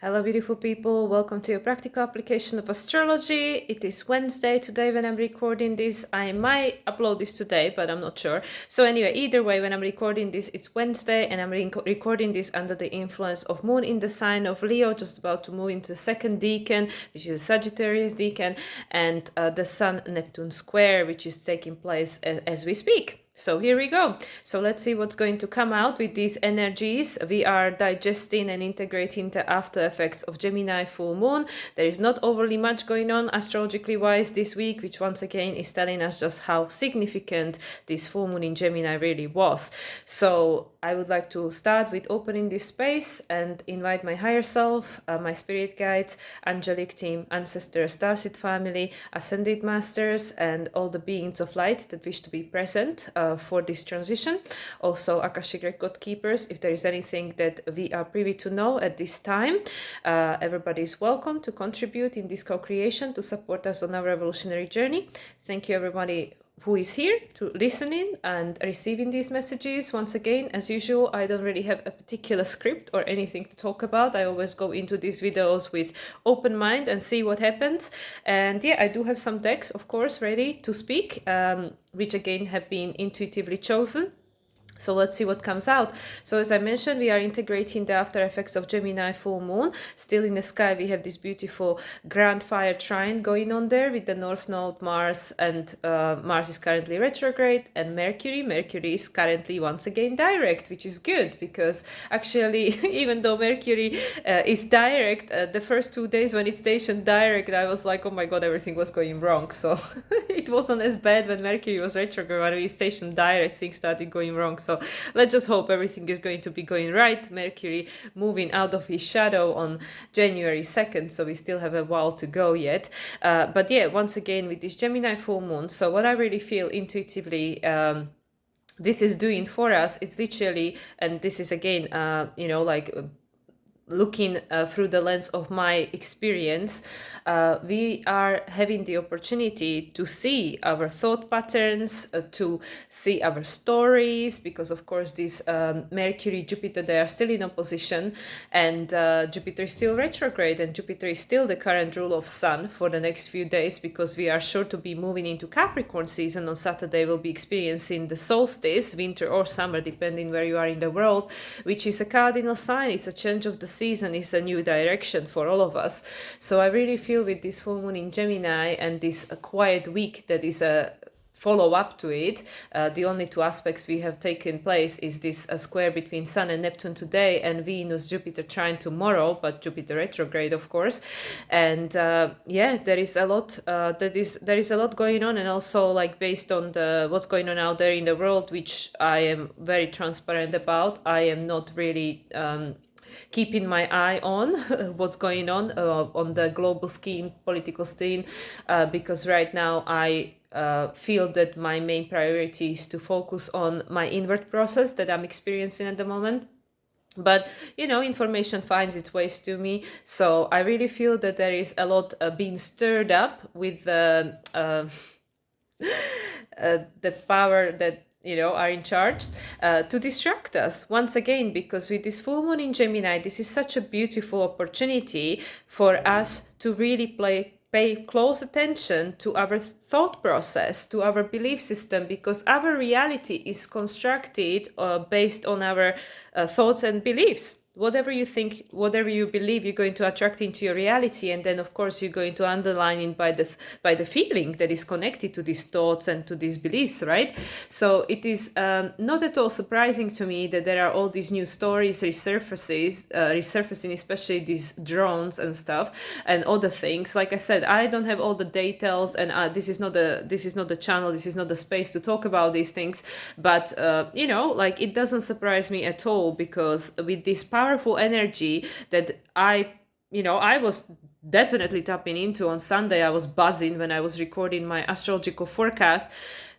Hello beautiful people, welcome to your practical application of astrology. It is Wednesday today when I'm recording this. I might upload this today, but I'm not sure. So anyway, either way, when I'm recording this, it's Wednesday and I'm recording this under the influence of Moon in the sign of Leo, just about to move into the second decan, which is a Sagittarius decan, and the Sun-Neptune square, which is taking place as we speak. So here we go. So let's see what's going to come out with these energies. We are digesting and integrating the after effects of Gemini Full Moon. There is not overly much going on astrologically wise this week, which once again is telling us just how significant this full moon in Gemini really was. So I would like to start with opening this space and invite my higher self, my spirit guides, angelic team, ancestors, starseed family, ascended masters, and all the beings of light that wish to be present for this transition. Also Akashic record keepers, if there is anything that we are privy to know at this time. Everybody is welcome to contribute in this co-creation to support us on our revolutionary journey. Thank you everybody who is here to listening and receiving these messages. Once again, as usual, I don't really have a particular script or anything to talk about. I always go into these videos with open mind and see what happens. And yeah, I do have some decks, of course, ready to speak, which again have been intuitively chosen. So let's see what comes out. So as I mentioned, we are integrating the after effects of Gemini full moon. Still in the sky, we have this beautiful grand fire trine going on there with the North Node Mars, and Mars is currently retrograde, and Mercury is currently once again direct, which is good because actually, even though Mercury is direct, the first 2 days when it's stationed direct, I was like, oh my God, everything was going wrong. So it wasn't as bad when Mercury was retrograde. When we stationed direct, things started going wrong. So let's just hope everything is going to be going right. Mercury moving out of his shadow on January 2nd, so we still have a while to go yet. But yeah, once again with this Gemini full moon, so what I really feel intuitively this is doing for us, it's literally, and this is again, looking through the lens of my experience, we are having the opportunity to see our thought patterns, to see our stories, because of course this Mercury, Jupiter, they are still in opposition, and Jupiter is still retrograde, and Jupiter is still the current rule of Sun for the next few days, because we are sure to be moving into Capricorn season. On Saturday we'll be experiencing the solstice, winter or summer depending where you are in the world, which is a cardinal sign. It's a change of the season, is a new direction for all of us. So I really feel with this full moon in Gemini and this quiet week that is a follow up to it, the only two aspects we have taken place is this square between Sun and Neptune today, and Venus Jupiter trine tomorrow, but Jupiter retrograde of course. And yeah, there is a lot there is a lot going on, and also like based on the what's going on out there in the world, which I am very transparent about. I am not really keeping my eye on what's going on the global scheme, political scene, because right now I feel that my main priority is to focus on my inward process that I'm experiencing at the moment. But you know, information finds its ways to me, so I really feel that there is a lot being stirred up with the power that are in charge to distract us once again, because with this full moon in Gemini, this is such a beautiful opportunity for us to really pay close attention to our thought process, to our belief system, because our reality is constructed based on our thoughts and beliefs. Whatever you think, whatever you believe, you're going to attract into your reality, and then of course you're going to underline it by the feeling that is connected to these thoughts and to these beliefs, right? So it is not at all surprising to me that there are all these new stories resurfacing, especially these drones and stuff and other things. Like I said, I don't have all the details, and this is not the channel, this is not the space to talk about these things. But like it doesn't surprise me at all, because with this powerful energy that I was definitely tapping into on Sunday, I was buzzing when I was recording my astrological forecast.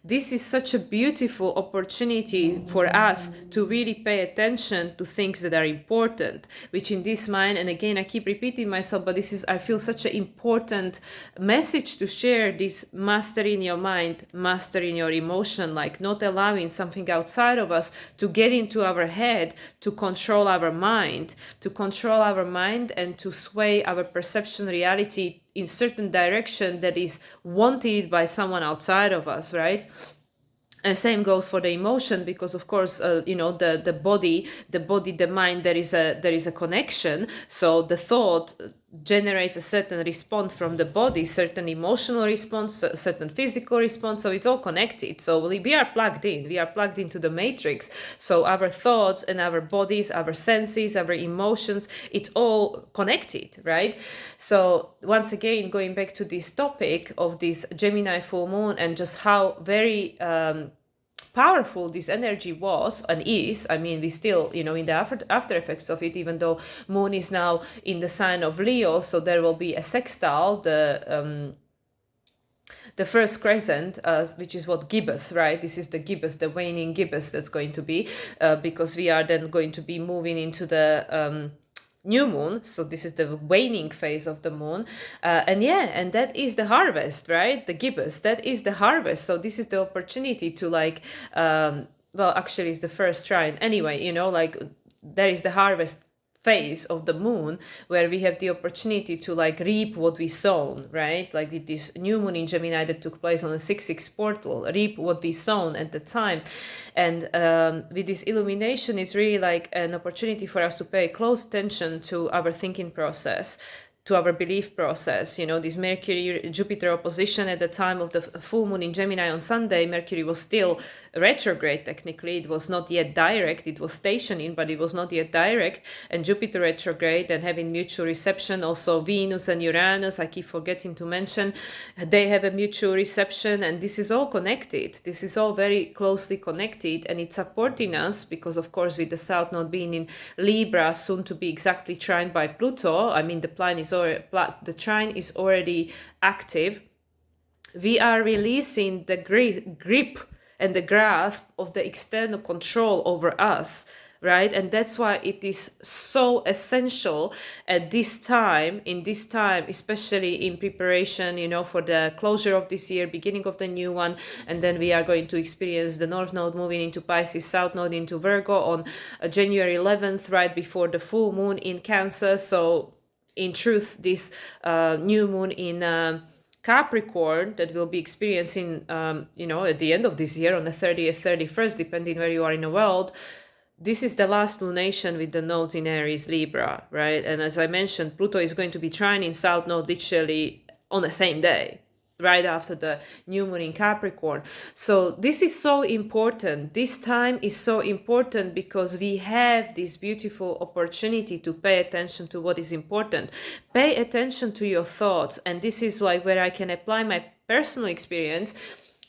this is such a beautiful opportunity for us to really pay attention to things that are important, which in this mind, and again, I keep repeating myself, but this is, I feel, such an important message to share, this mastering your mind, mastering your emotion, like not allowing something outside of us to get into our head, to control our mind, and to sway our perception reality in certain direction that is wanted by someone outside of us, right? And same goes for the emotion, because of course, the body, the mind, there is a connection. So the thought generates a certain response from the body, certain emotional response, certain physical response. So it's all connected. So we are plugged in. We are plugged into the matrix. So our thoughts and our bodies, our senses, our emotions, it's all connected, right? So once again, going back to this topic of this Gemini full moon, and just how very powerful this energy was and is. I mean, we still, in the after effects of it, even though moon is now in the sign of Leo, so there will be a sextile, the first crescent, which is what gibbous, right? This is the gibbous, the waning gibbous that's going to be, because we are then going to be moving into the new moon. So this is the waning phase of the moon, and that is the harvest, right? The gibbous, that is the harvest. So this is the opportunity to actually it's the first trine anyway, there is the harvest phase of the moon, where we have the opportunity to reap what we sown, right? Like with this new moon in Gemini that took place on the 6/6 portal, reap what we sown at the time. And with this illumination, it's really like an opportunity for us to pay close attention to our thinking process, to our belief process. This Mercury Jupiter opposition at the time of the full moon in Gemini on Sunday, Mercury was still retrograde. Technically, it was not yet direct. It was stationing, but it was not yet direct. And Jupiter retrograde and having mutual reception. Also Venus and Uranus, I keep forgetting to mention, they have a mutual reception, and this is all connected. This is all very closely connected, and it's supporting us because, of course, with the South Node being in Libra, soon to be exactly trined by Pluto. I mean, the trine is already active. We are releasing the grip and the grasp of the external control over us, right? And that's why it is so essential at this time, especially in preparation, for the closure of this year, beginning of the new one. And then we are going to experience the North Node moving into Pisces, South Node into Virgo on January 11th, right before the full moon in Cancer. So in truth, this new moon in Capricorn that we'll be experiencing, at the end of this year on the 30th, 31st, depending where you are in the world, this is the last lunation with the nodes in Aries, Libra, right? And as I mentioned, Pluto is going to be trining South Node literally on the same day, right after the new moon in Capricorn. So this is so important. This time is so important because we have this beautiful opportunity to pay attention to what is important. Pay attention to your thoughts. And this is where I can apply my personal experience,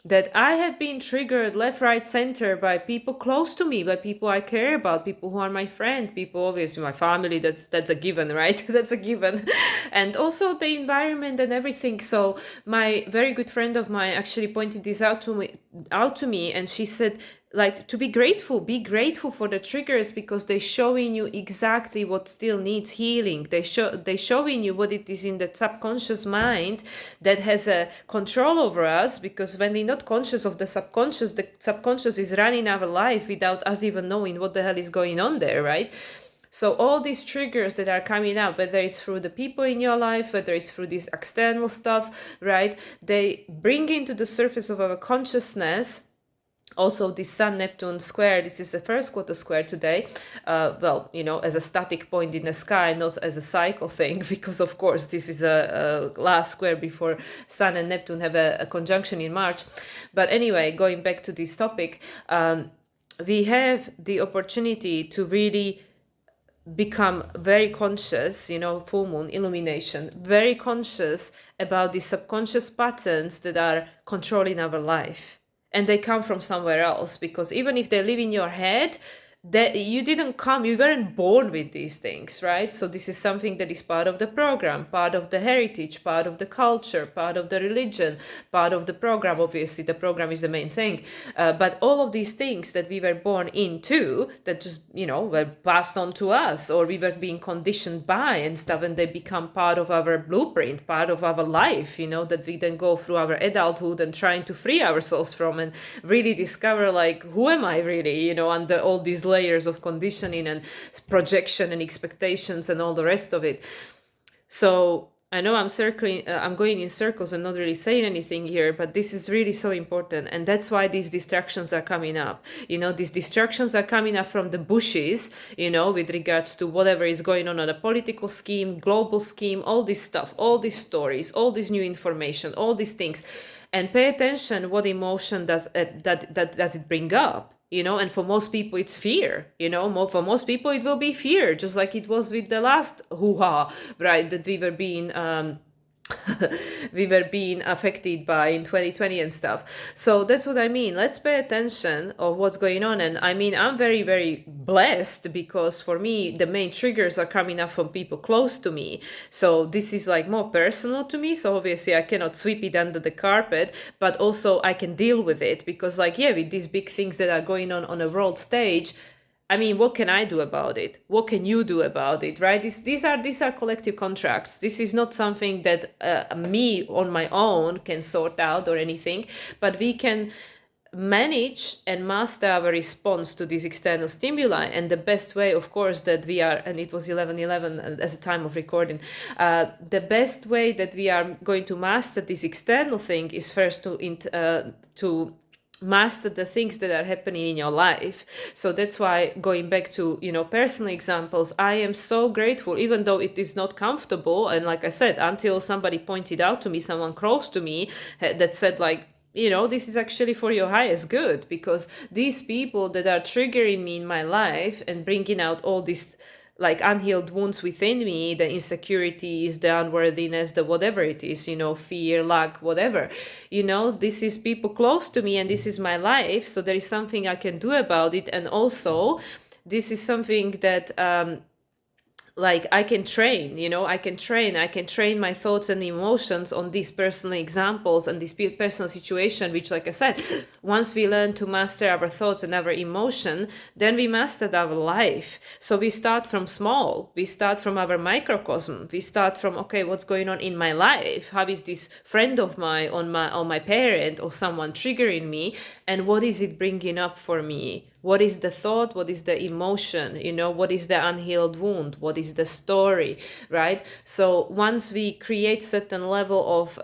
that I have been triggered left, right, center by people close to me, by people I care about, people who are my friend, people, obviously my family, that's a given, right? That's a given. And also the environment and everything. So my very good friend of mine actually pointed this out to me, and she said, to be grateful for the triggers, because they're showing you exactly what still needs healing. They're showing you what it is in the subconscious mind that has a control over us, because when we're not conscious of the subconscious is running our life without us even knowing what the hell is going on there, right? So all these triggers that are coming up, whether it's through the people in your life, whether it's through this external stuff, right, they bring into the surface of our consciousness. Also, this Sun-Neptune square, this is the first quarter square today, as a static point in the sky, not as a cycle thing, because of course this is a last square before Sun and Neptune have a conjunction in March. But anyway, going back to this topic, we have the opportunity to really become very conscious, full moon illumination, very conscious about the subconscious patterns that are controlling our life. And they come from somewhere else, because even if they live in your head, that you didn't come, you weren't born with these things, right? So this is something that is part of the program, part of the heritage, part of the culture, part of the religion, part of the program. Obviously the program is the main thing, but all of these things that we were born into, that just, you know, were passed on to us, or we were being conditioned by and stuff, and they become part of our blueprint, part of our life, you know, that we then go through our adulthood and trying to free ourselves from, and really discover, like, who am I really, you know, under all these layers of conditioning and projection and expectations and all the rest of it. So I know I'm I'm going in circles and not really saying anything here, but this is really so important. And that's why these distractions are coming up. You know, these distractions are coming up from the bushes, you know, with regards to whatever is going on a political scheme, global scheme, all this stuff, all these stories, all this new information, all these things. And pay attention what emotion does it bring up, you know. And for most people it's fear, you know. For most people it will be fear, just like it was with the last hoo-ha, right, that we were being we were being affected by in 2020 and stuff. So that's what I mean. Let's pay attention of what's going on. And I mean, I'm very, very blessed, because for me the main triggers are coming up from people close to me. So this is like more personal to me, so obviously I cannot sweep it under the carpet, but also I can deal with it, because, like, yeah, with these big things that are going on a world stage, I mean, what can I do about it? What can you do about it, right? These are collective contracts. This is not something that me on my own can sort out or anything, but we can manage and master our response to these external stimuli. And the best way, of course, that we are, and it was 11:11 as a time of recording, the best way that we are going to master this external thing is first to master the things that are happening in your life. So that's why, going back to, you know, personal examples, I am so grateful, even though it is not comfortable. And like I said, until somebody pointed out to me, someone close to me, that said, like, you know, this is actually for your highest good, because these people that are triggering me in my life and bringing out all this, like, unhealed wounds within me, the insecurities, the unworthiness, the whatever it is, you know, fear, lack, whatever, you know, this is people close to me and this is my life. So there is something I can do about it. And also this is something that like I can train, you know, I can train my thoughts and emotions on these personal examples and this personal situation, which, like I said, once we learn to master our thoughts and our emotion, then we mastered our life. So we start from small, we start from our microcosm, we start from, okay, what's going on in my life? How is this friend of mine or my parent or someone triggering me? And what is it bringing up for me? What is the thought? What is the emotion? You know, what is the unhealed wound? What is the story, right? So once we create certain level of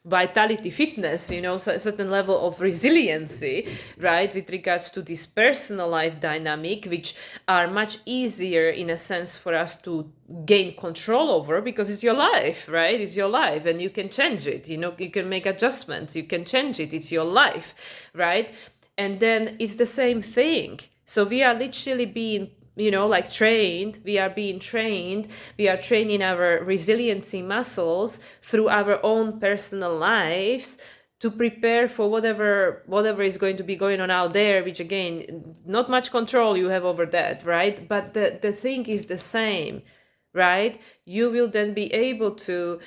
vitality, fitness, you know, so a certain level of resiliency, right, with regards to this personal life dynamic, which are much easier in a sense for us to gain control over, because it's your life, right? It's your life and you can change it, you know, you can make adjustments, you can change it, it's your life, right? And then it's the same thing. So we are literally being, you know, like trained, we are being trained, we are training our resiliency muscles through our own personal lives to prepare for whatever is going to be going on out there, which again, not much control you have over that, right? But the thing is the same, right? You will then be able to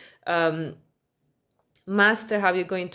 master how you're going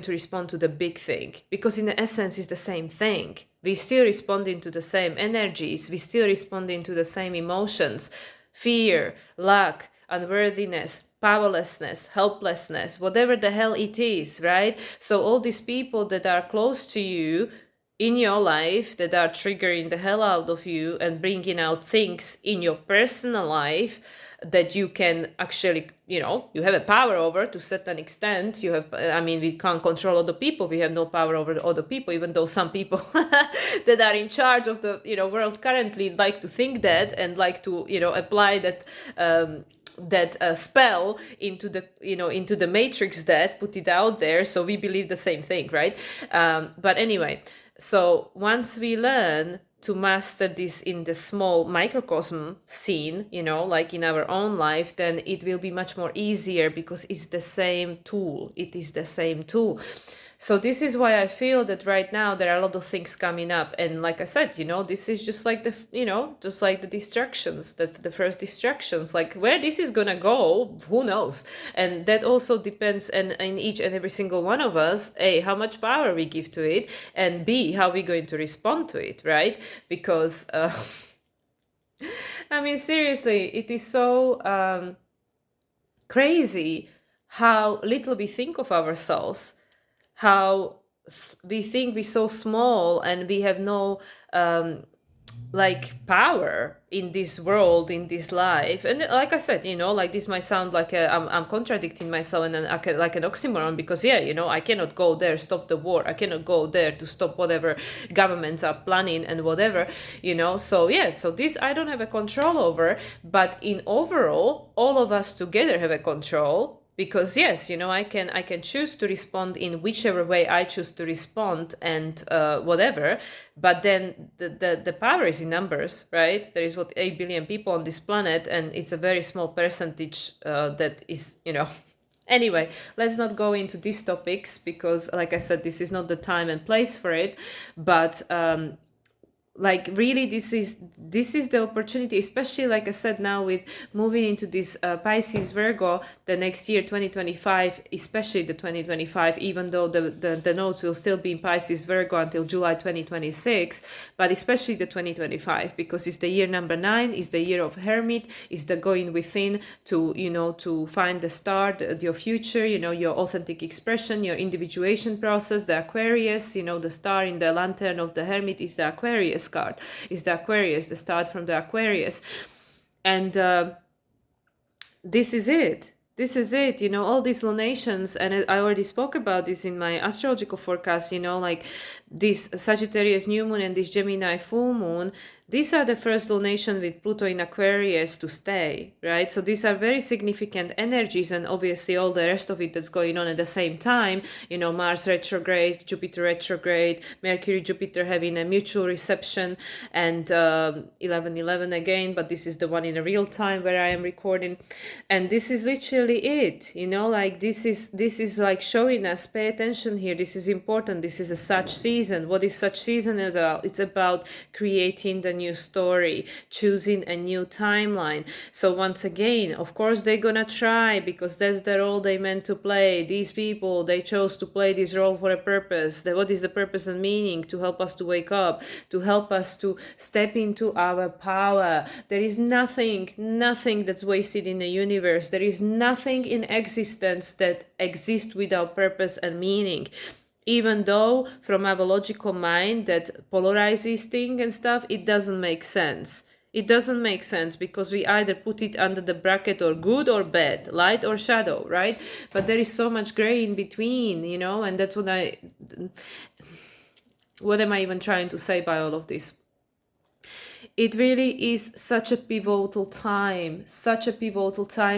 to respond to the big thing, because in essence it's the same thing. We still responding to the same energies, we still responding to the same emotions: fear, lack, unworthiness, powerlessness, helplessness, whatever the hell it is, right? So all these people that are close to you in your life that are triggering the hell out of you and bringing out things in your personal life that you can actually, you know, you have a power over to a certain extent. You have, I mean, we can't control other people. We have no power over other people, even though some people that are in charge of the, you know, world currently like to think that and like to, you know, apply that spell into the, you know, into the matrix, that put it out there. So we believe the same thing, right? But anyway, so once we learn to master this in the small microcosm scene, you know, like in our own life, then it will be much more easier, because it's the same tool. It is the same tool. So this is why I feel that right now there are a lot of things coming up, and like I said, this is just like just like the distractions, that the first distractions, like where this is gonna go, who knows? And that also depends in each and every single one of us, A, how much power we give to it, and B, how we're going to respond to it, right? Because I mean, seriously, it is so crazy how little we think of ourselves, how we think we're so small and we have no like power in this world, in this life. And like I said, like this might sound like I'm contradicting myself and like an oxymoron, because I cannot go there stop the war, I cannot go there to stop whatever governments are planning and whatever, so this I don't have a control over, but in overall all of us together have a control. Because yes, I can choose to respond in whichever way I choose to respond, and whatever. But then the power is in numbers, right? There is 8 billion people on this planet, and it's a very small percentage that is, Anyway, let's not go into these topics, because like I said, this is not the time and place for it. But like really, this is the opportunity, especially like I said, now with moving into this Pisces Virgo the next year 2025, especially the 2025, even though the nodes will still be in Pisces Virgo until July 2026, but especially the 2025, because it's the year number 9, is the year of Hermit, is the going within to to find the star, your future, your authentic expression, your individuation process. The Aquarius, the star in the lantern of the Hermit is the Aquarius card, is the Aquarius, the start from the Aquarius. And this is it, all these lunations. And I already spoke about this in my astrological forecast, like this Sagittarius new moon and this Gemini full moon. These are the first lunation with Pluto in Aquarius to stay, right? So these are very significant energies, and obviously all the rest of it that's going on at the same time, Mars retrograde, Jupiter retrograde, Mercury, Jupiter having a mutual reception, and 11-11 again, but this is the one in a real time where I am recording. And this is literally it, like this is like showing us, pay attention here, this is important, this is a Sag season. What is Sag season about? It's about creating the new story, choosing a new timeline. So once again, of course they're gonna try, because that's the role they meant to play. These people, they chose to play this role for a purpose. What is the purpose and meaning? To help us to wake up, to help us to step into our power. There is nothing that's wasted in the universe. There is nothing in existence that exists without purpose and meaning. Even though from our logical mind that polarizes things and stuff, it doesn't make sense. It doesn't make sense, because we either put it under the bracket or good or bad, light or shadow, right? But there is so much gray in between, and that's what am I even trying to say by all of this? It really is such a pivotal time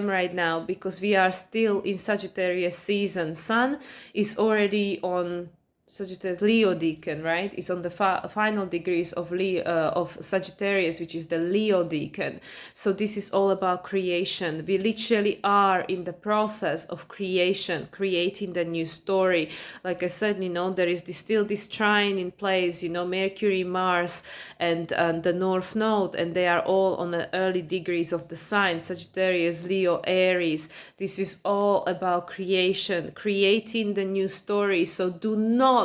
right now, because we are still in Sagittarius season. Sun is already on Sagittarius, Leo Decan, right? It's on the final degrees of of Sagittarius, which is the Leo Decan. So this is all about creation. We literally are in the process of creation, creating the new story. Like I said, there is still this trine in place, Mercury, Mars, and the North Node, and they are all on the early degrees of the sign, Sagittarius, Leo, Aries. This is all about creation, creating the new story. So do not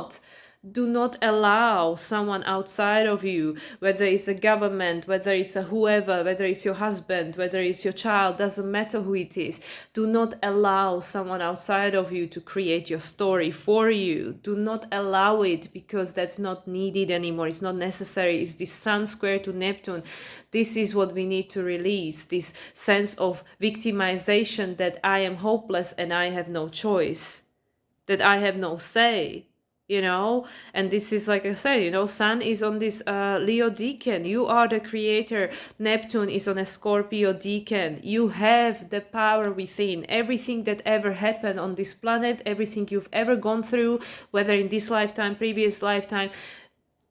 allow someone outside of you, whether it's a government, whether it's a whoever, whether it's your husband, whether it's your child, doesn't matter who it is. Do not allow someone outside of you to create your story for you. Do not allow it, because that's not needed anymore. It's not necessary. It's this Sun square to Neptune. This is what we need to release, this sense of victimization, that I am hopeless and I have no choice, that I have no say. And this is, like I said, Sun is on this Leo Decan. You are the creator. Neptune is on a Scorpio Decan. You have the power within. Everything that ever happened on this planet, everything you've ever gone through, whether in this lifetime, previous lifetime,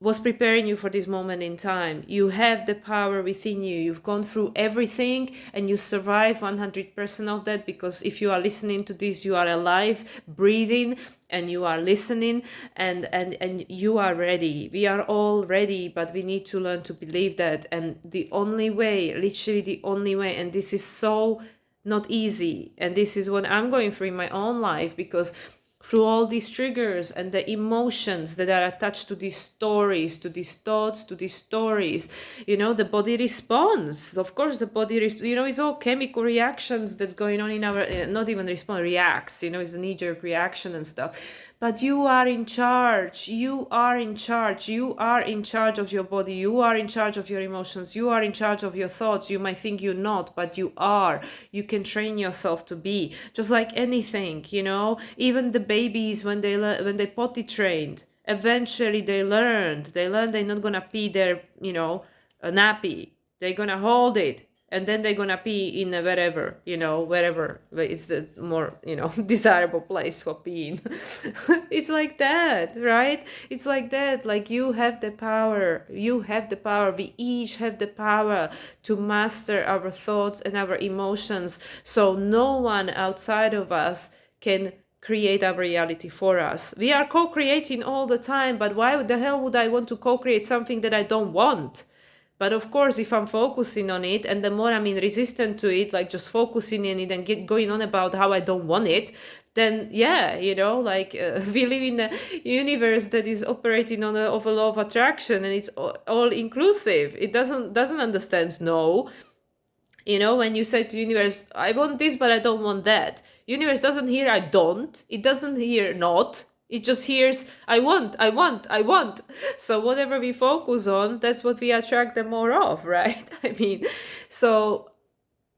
was preparing you for this moment in time. You have the power within you. You've gone through everything and you survive 100% of that, because if you are listening to this, you are alive, breathing, and you are listening, and you are ready. We are all ready, but we need to learn to believe that. And the only way, literally the only way, and this is so not easy, and this is what I'm going through in my own life, because through all these triggers and the emotions that are attached to these stories, to these thoughts, to these stories, the body responds. Of course, the body, it's all chemical reactions that's going on in our, not even respond, reacts, it's a knee-jerk reaction and stuff. But you are in charge. You are in charge. You are in charge of your body. You are in charge of your emotions. You are in charge of your thoughts. You might think you're not, but you are. You can train yourself to be. Just like anything, even the babies, when they potty trained, eventually they learned they're not gonna pee their, a nappy. They're gonna hold it. And then they're gonna pee in wherever, wherever it's the more, desirable place for peeing. It's like that, right? It's like that. Like, you have the power. You have the power. We each have the power to master our thoughts and our emotions. So no one outside of us can create our reality for us. We are co-creating all the time, but why the hell would I want to co-create something that I don't want? But of course, if I'm focusing on it, and the more I'm resistant to it, like just focusing in it and going on about how I don't want it, then yeah, we live in a universe that is operating on of a law of attraction, and it's all inclusive. It doesn't understand no. When you say to the universe, I want this, but I don't want that. Universe doesn't hear I don't. It doesn't hear not. It just hears, I want. So whatever we focus on, that's what we attract the more of, right? So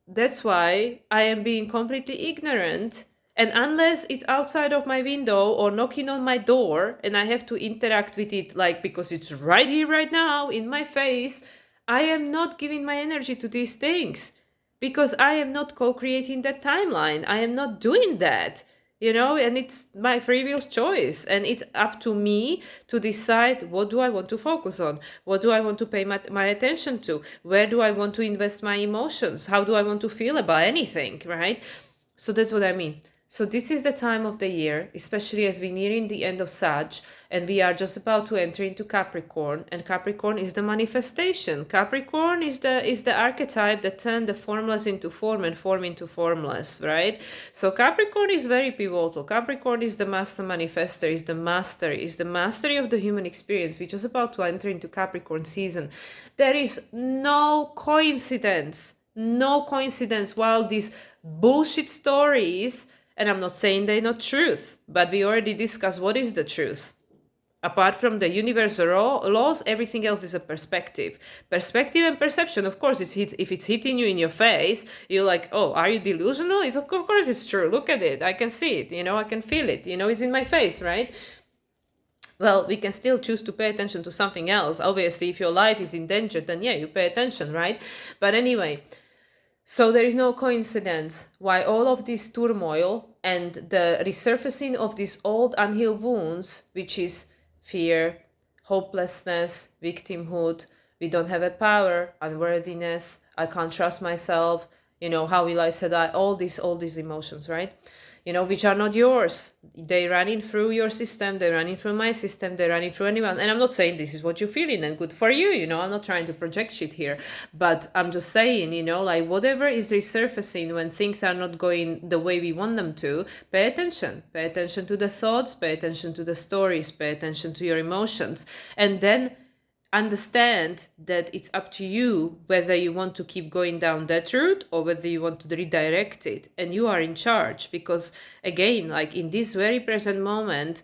that's why I am being completely ignorant. And unless it's outside of my window or knocking on my door and I have to interact with it, because it's right here, right now, in my face, I am not giving my energy to these things, because I am not co-creating that timeline. I am not doing that. And it's my free will choice, and it's up to me to decide, what do I want to focus on? What do I want to pay my attention to? Where do I want to invest my emotions? How do I want to feel about anything, right? So that's what I mean. So this is the time of the year, especially as we're nearing the end of Sag, and we are just about to enter into Capricorn, and Capricorn is the manifestation. Capricorn is the archetype that turned the formless into form and form into formless, right? So Capricorn is very pivotal. Capricorn is the master manifester, is the mastery of the human experience. We're just about to enter into Capricorn season. There is no coincidence while these bullshit stories, and I'm not saying they're not truth, but we already discussed what is the truth. Apart from the universal laws, everything else is a perspective. Perspective and perception, of course, if it's hitting you in your face, you're like, oh, are you delusional? Of course it's true. Look at it. I can see it. I can feel it. It's in my face, right? Well, we can still choose to pay attention to something else. Obviously, if your life is in danger, then yeah, you pay attention, right? But anyway, so there is no coincidence why all of this turmoil and the resurfacing of these old unhealed wounds, which is fear, hopelessness, victimhood, we don't have a power, unworthiness, I can't trust myself, how will I say that, all these emotions, right? Which are not yours. They're running through your system, they're running through my system, they're running through anyone. And I'm not saying this is what you're feeling and good for you, I'm not trying to project shit here. But I'm just saying, whatever is resurfacing when things are not going the way we want them to, pay attention. Pay attention to the thoughts, pay attention to the stories, pay attention to your emotions. And then understand that it's up to you whether you want to keep going down that route or whether you want to redirect it, and you are in charge. Because again, in this very present moment,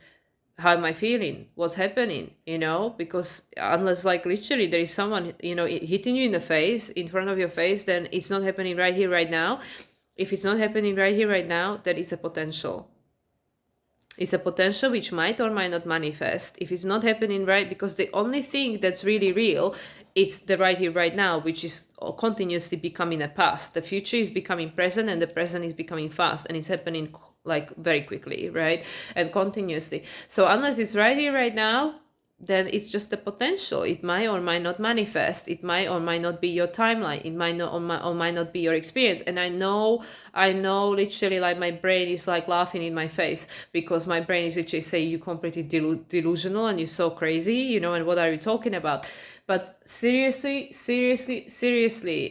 how am I feeling, what's happening, because unless literally there is someone hitting you in the face, in front of your face, then it's not happening right here right now. If it's not happening right here right now, that is a potential. It's a potential which might or might not manifest if it's not happening right, because the only thing that's really real, it's the right here, right now, which is continuously becoming a past. The future is becoming present, and the present is becoming fast, and it's happening very quickly, right? And continuously. So unless it's right here, right now, then it's just a potential. It might or might not manifest. It might or might not be your timeline. It might not or might not be your experience. And I know literally, like, my brain is like laughing in my face, because my brain is literally saying, you completely delusional and you're so crazy, you know, and what are you talking about? But seriously,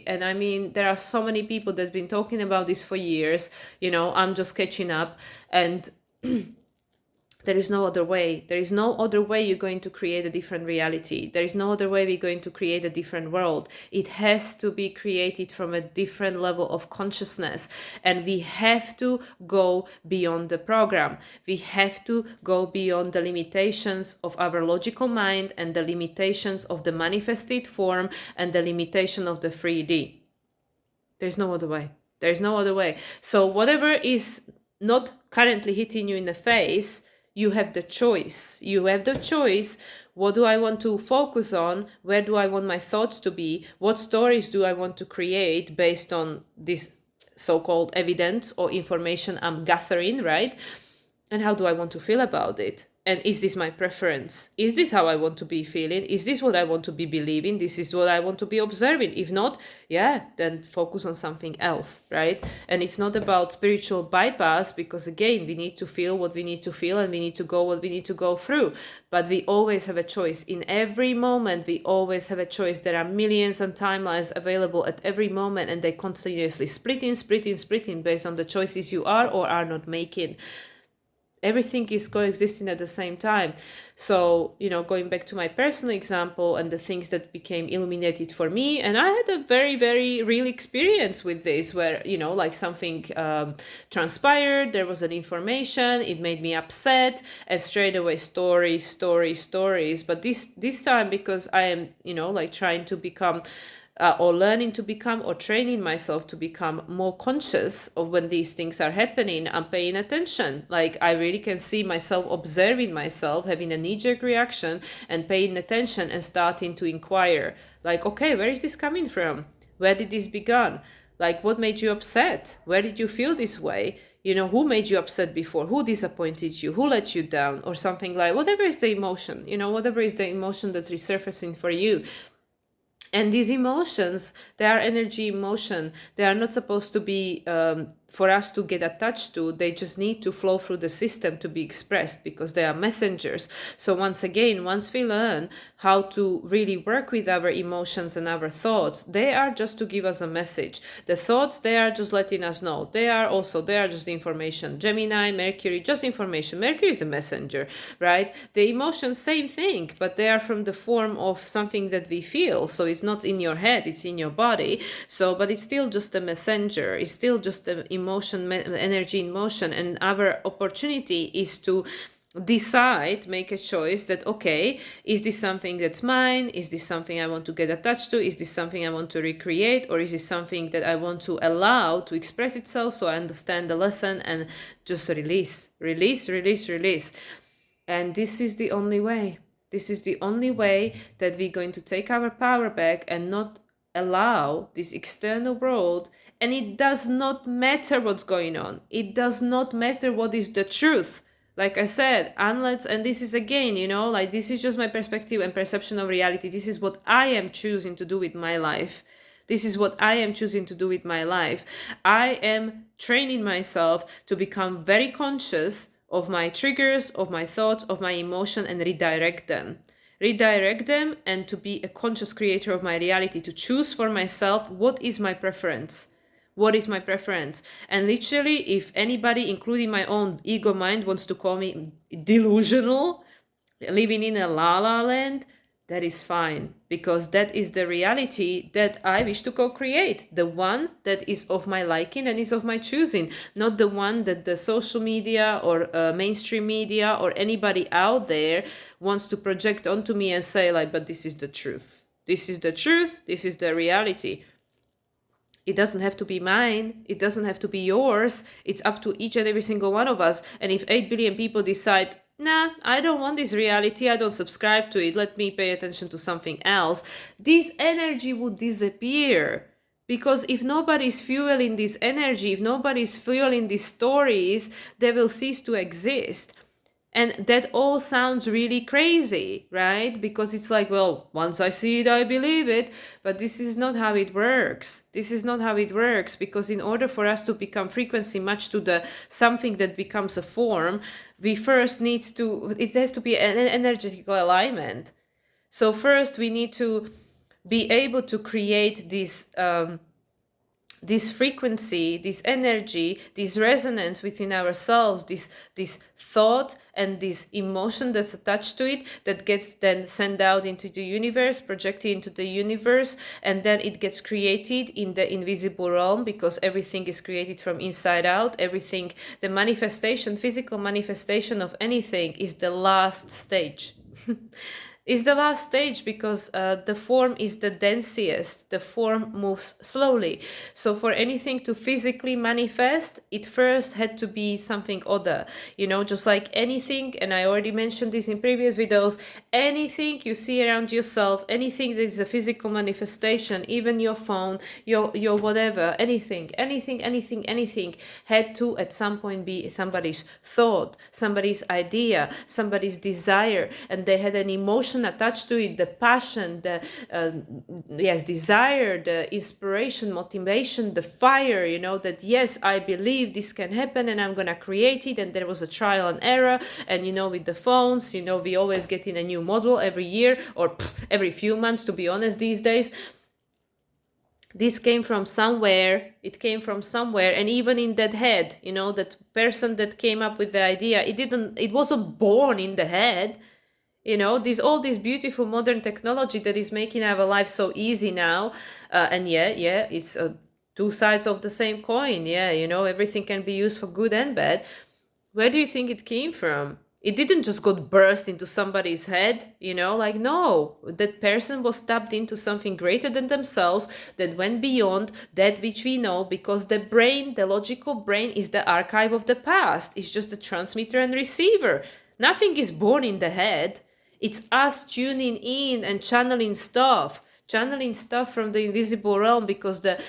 and I mean, there are so many people that have been talking about this for years, you know. I'm just catching up, and there is no other way. There is no other way you're going to create a different reality. There is no other way we're going to create a different world. It has to be created from a different level of consciousness. And we have to go beyond the program. We have to go beyond the limitations of our logical mind and the limitations of the manifested form and the limitation of the 3D. There's no other way. There's no other way. So whatever is not currently hitting you in the face, you have the choice. You have the choice. What do I want to focus on? Where do I want my thoughts to be? What stories do I want to create based on this so-called evidence or information I'm gathering, right? And how do I want to feel about it? And is this my preference? Is this how I want to be feeling? Is this what I want to be believing? This is what I want to be observing. If not, yeah, then focus on something else, right? And it's not about spiritual bypass, because again, we need to feel what we need to feel and we need to go what we need to go through. But we always have a choice. In every moment, we always have a choice. There are millions of timelines available at every moment, and they continuously splitting based on the choices you are or are not making. Everything is coexisting at the same time. So, you know, going back to my personal example and the things that became illuminated for me, and I had a very, very real experience with this, where, you know, like something transpired, there was an information, it made me upset, and straight away stories. But this time, because I am, you know, like trying to become or learning to become, or training myself to become more conscious of when these things are happening, I'm paying attention. Like, I really can see myself observing myself, having a knee-jerk reaction, and paying attention and starting to inquire. Like, okay, where is this coming from? Where did this begin? Like, what made you upset? Where did you feel this way? You know, who made you upset before? Who disappointed you? Who let you down? Or something like, whatever is the emotion, you know, whatever is the emotion that's resurfacing for you. And these emotions, they are energy emotion. They are not supposed to be for us to get attached to. They just need to flow through the system to be expressed, because they are messengers. So once again, once we learn how to really work with our emotions and our thoughts, they are just to give us a message. The thoughts, they are just letting us know. They are just information. Gemini, Mercury, just information. Mercury is a messenger, right? The emotions, same thing, but they are from the form of something that we feel. So it's not in your head, it's in your body. So, but it's still just a messenger. It's still just an emotion, energy in motion. And our opportunity is to decide, make a choice that, okay, is this something that's mine? Is this something I want to get attached to? Is this something I want to recreate? Or is this something that I want to allow to express itself, so I understand the lesson and just release. And this is the only way. This is the only way that we're going to take our power back and not allow this external world. And it does not matter what's going on. It does not matter what is the truth. Like I said, unless, and this is again, you know, like, this is just my perspective and perception of reality. This is what I am choosing to do with my life. This is what I am choosing to do with my life. I am training myself to become very conscious of my triggers, of my thoughts, of my emotion, and redirect them. And to be a conscious creator of my reality, to choose for myself what is my preference. What is my preference? And literally, if anybody, including my own ego mind, wants to call me delusional, living in a la-la land, that is fine, because that is the reality that I wish to co-create, the one that is of my liking and is of my choosing, not the one that the social media or mainstream media or anybody out there wants to project onto me and say, like, but this is the truth. This is the truth. This is the reality. It doesn't have to be mine. It doesn't have to be yours. It's up to each and every single one of us. And if 8 billion people decide, nah, I don't want this reality, I don't subscribe to it, let me pay attention to something else, this energy would disappear. Because if nobody's fueling this energy, if nobody's fueling these stories, they will cease to exist. And that all sounds really crazy, right? Because it's like, well, once I see it, I believe it. But this is not how it works. This is not how it works, because in order for us to become frequency matched to the something that becomes a form, we first need to, it has to be an energetical alignment. So first we need to be able to create this frequency, this energy, this resonance within ourselves, this thought and this emotion that's attached to it, that gets then sent out into the universe, projected into the universe, and then it gets created in the invisible realm, because everything is created from inside out. Everything, the manifestation, physical manifestation of anything is the last stage. Is the last stage, because the form is the densiest. The form moves slowly. So for anything to physically manifest, it first had to be something other. Just like anything, and I already mentioned this in previous videos, anything you see around yourself, anything that is a physical manifestation, even your phone, your whatever, anything had to at some point be somebody's thought, somebody's idea, somebody's desire, and they had an emotion attached to it, the passion, the desire, the inspiration, motivation, the fire, that yes, I believe this can happen and I'm gonna create it. And there was a trial and error, and with the phones, we always get in a new model every year, or every few months, to be honest, these days. This came from somewhere. It came from somewhere. And even in that head, that person that came up with the idea, it wasn't born in the head. All this beautiful modern technology that is making our life so easy now. And it's two sides of the same coin. Everything can be used for good and bad. Where do you think it came from? It didn't just got burst into somebody's head, no, that person was tapped into something greater than themselves, that went beyond that which we know, because the brain, the logical brain, is the archive of the past. It's just the transmitter and receiver. Nothing is born in the head. It's us tuning in and channeling stuff from the invisible realm, because the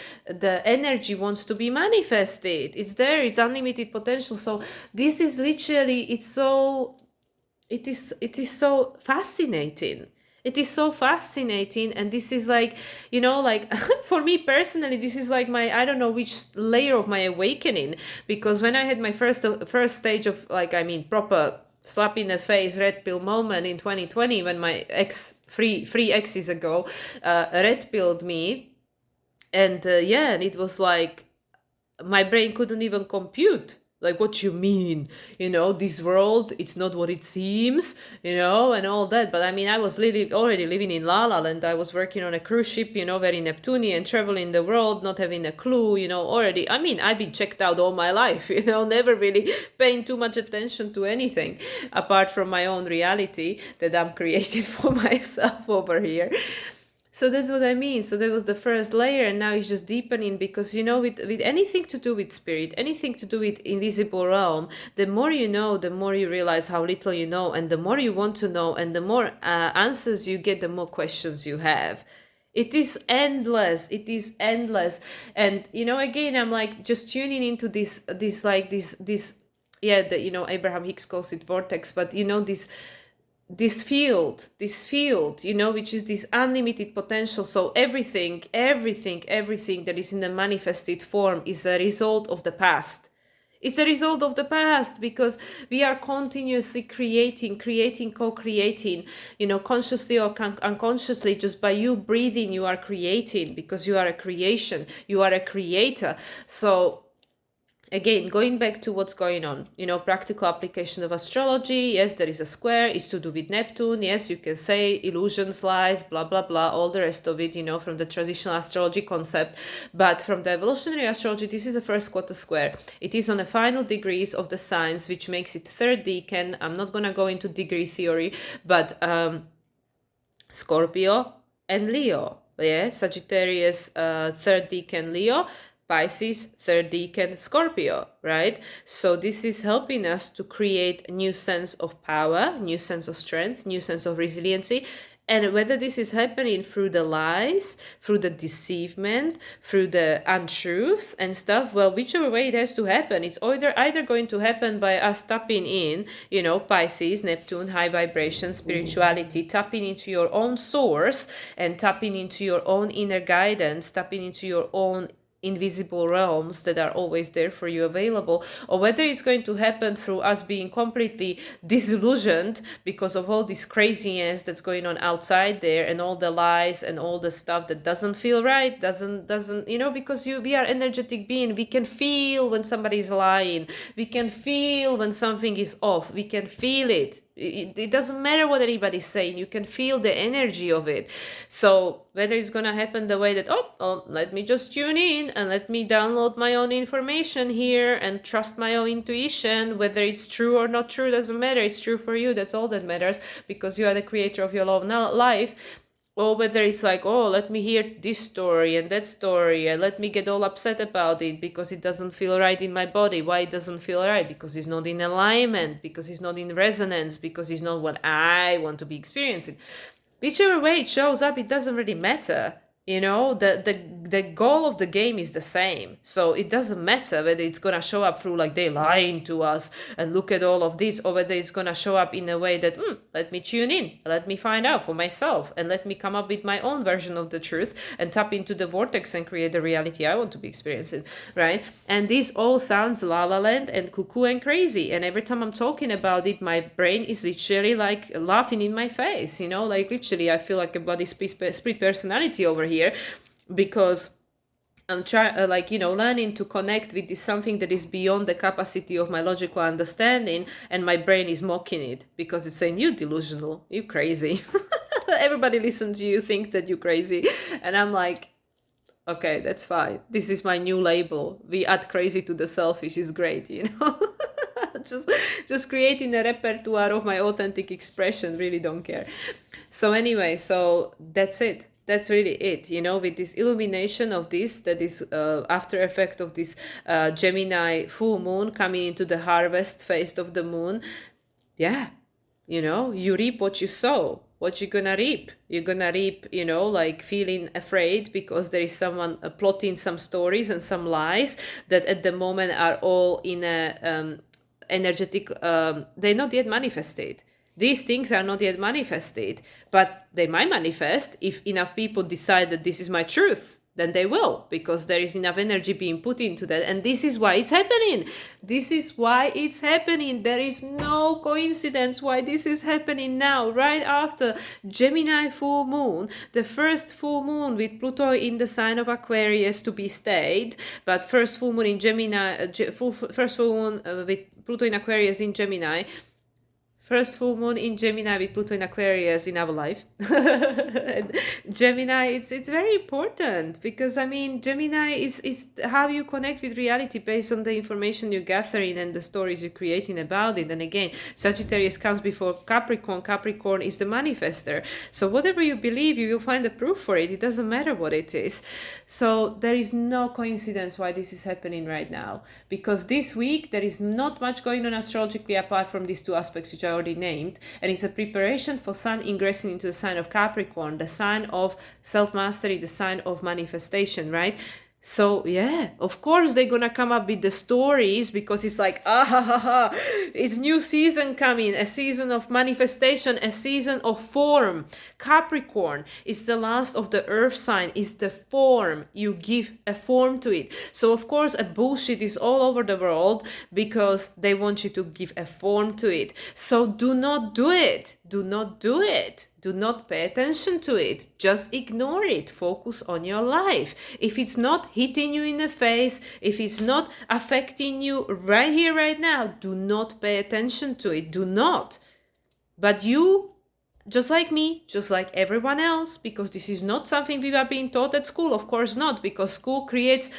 energy wants to be manifested. It's there. It's unlimited potential. So this is literally, it is so fascinating. It is so fascinating. And this is like, for me personally, this is like I don't know which layer of my awakening, because when I had my first stage of proper slap in the face red pill moment in 2020, when my three exes ago red pilled me, and and it was like my brain couldn't even compute, like, what you mean, this world, it's not what it seems, and all that. But I was already living in La La Land. I was working on a cruise ship, very Neptunian, traveling the world, not having a clue, already. I've been checked out all my life, never really paying too much attention to anything apart from my own reality that I'm creating for myself over here. So that's what I mean. So that was the first layer, and now it's just deepening, because with anything to do with spirit, anything to do with invisible realm, the more you know, the more you realize how little you know, and the more you want to know, and the more answers you get, the more questions you have. It is endless. And again, I'm like just tuning into this Abraham Hicks calls it vortex, but this field, which is this unlimited potential. So everything that is in the manifested form is a result of the past. It's the result of the past, because we are continuously creating, co-creating, consciously or unconsciously. Just by you breathing, you are creating, because you are a creation, you are a creator. So again, going back to what's going on, practical application of astrology. Yes, there is a square. It's to do with Neptune. Yes, you can say illusions, lies, blah, blah, blah, all the rest of it, from the traditional astrology concept. But from the evolutionary astrology, this is a first quarter square. It is on the final degrees of the signs, which makes it third decan. I'm not going to go into degree theory, but Scorpio and Leo. Yeah, Sagittarius, third decan Leo. Pisces, third decan Scorpio, right? So this is helping us to create a new sense of power, new sense of strength, new sense of resiliency, And whether this is happening through the lies, through the deceivement, through the untruths and stuff, well, whichever way it has to happen, it's either going to happen by us tapping in, you know, Pisces, Neptune, high vibration, spirituality, tapping into your own source and tapping into your own inner guidance, tapping into your own invisible realms that are always there for you available, or whether it's going to happen through us being completely disillusioned because of all this craziness that's going on outside there and all the lies and all the stuff that doesn't feel right, doesn't you know, because we are energetic being. We can feel when somebody is lying, we can feel when something is off, we can feel it. It doesn't matter what anybody's saying, you can feel the energy of it. So whether it's gonna happen the way that, oh, let me just tune in and let me download my own information here and trust my own intuition, whether it's true or not true, doesn't matter, it's true for you, that's all that matters, because you are the creator of your own life. Or whether it's like, oh, let me hear this story and that story and let me get all upset about it because it doesn't feel right in my body. Why it doesn't feel right? Because it's not in alignment, because it's not in resonance, because it's not what I want to be experiencing. Whichever way it shows up, it doesn't really matter. You know, the goal of the game is the same. So it doesn't matter whether it's going to show up through like they lying to us and look at all of this, or whether it's going to show up in a way that, let me tune in, let me find out for myself, and let me come up with my own version of the truth and tap into the vortex and create the reality I want to be experiencing, right? And this all sounds la la land and cuckoo and crazy. And every time I'm talking about it, my brain is literally like laughing in my face, you know, like literally I feel like a bloody split personality over here, because I'm trying, learning to connect with this something that is beyond the capacity of my logical understanding, and my brain is mocking it because it's saying, you delusional, you crazy. Everybody listens to you, think that you're crazy. And I'm like, okay, that's fine. This is my new label. We add crazy to the selfish is great, you know. just creating a repertoire of my authentic expression, really don't care. So anyway, so that's it. That's really it, you know, with this illumination of this, that is after effect of this Gemini full moon coming into the harvest phase of the moon. Yeah, you know, you reap what you sow. What you're gonna reap? You're gonna reap, you know, like feeling afraid because there is someone plotting some stories and some lies that at the moment are all in a energetic, they're not yet manifested. These things are not yet manifested, but they might manifest if enough people decide that this is my truth. Then they will, because there is enough energy being put into that. And this is why it's happening. This is why it's happening. There is no coincidence why this is happening now, right after Gemini full moon, the first full moon with Pluto in the sign of Aquarius to be stayed, but first full moon in Gemini, first full moon with Pluto in Aquarius in Gemini. First full moon in Gemini with Pluto in Aquarius in our life. Gemini, it's very important, because I mean, Gemini is how you connect with reality based on the information you're gathering and the stories you're creating about it. And again, Sagittarius comes before Capricorn. Capricorn is the manifester. So whatever you believe, you will find the proof for it. It doesn't matter what it is. So there is no coincidence why this is happening right now, because this week there is not much going on astrologically apart from these two aspects which I already named, and it's a preparation for Sun ingressing into the sign of Capricorn, the sign of self-mastery, the sign of manifestation, right? So yeah, of course they're gonna come up with the stories, because it's like, it's new season coming, a season of manifestation, a season of form. Capricorn is the last of the earth sign, is the form. You give a form to it. So of course a bullshit is all over the world because they want you to give a form to it. So do not do it. Do not do it. Do not pay attention to it. Just ignore it. Focus on your life. If it's not hitting you in the face, if it's not affecting you right here, right now, do not pay attention to it. Do not. But you, just like me, just like everyone else, because this is not something we are being taught at school, of course not, because school creates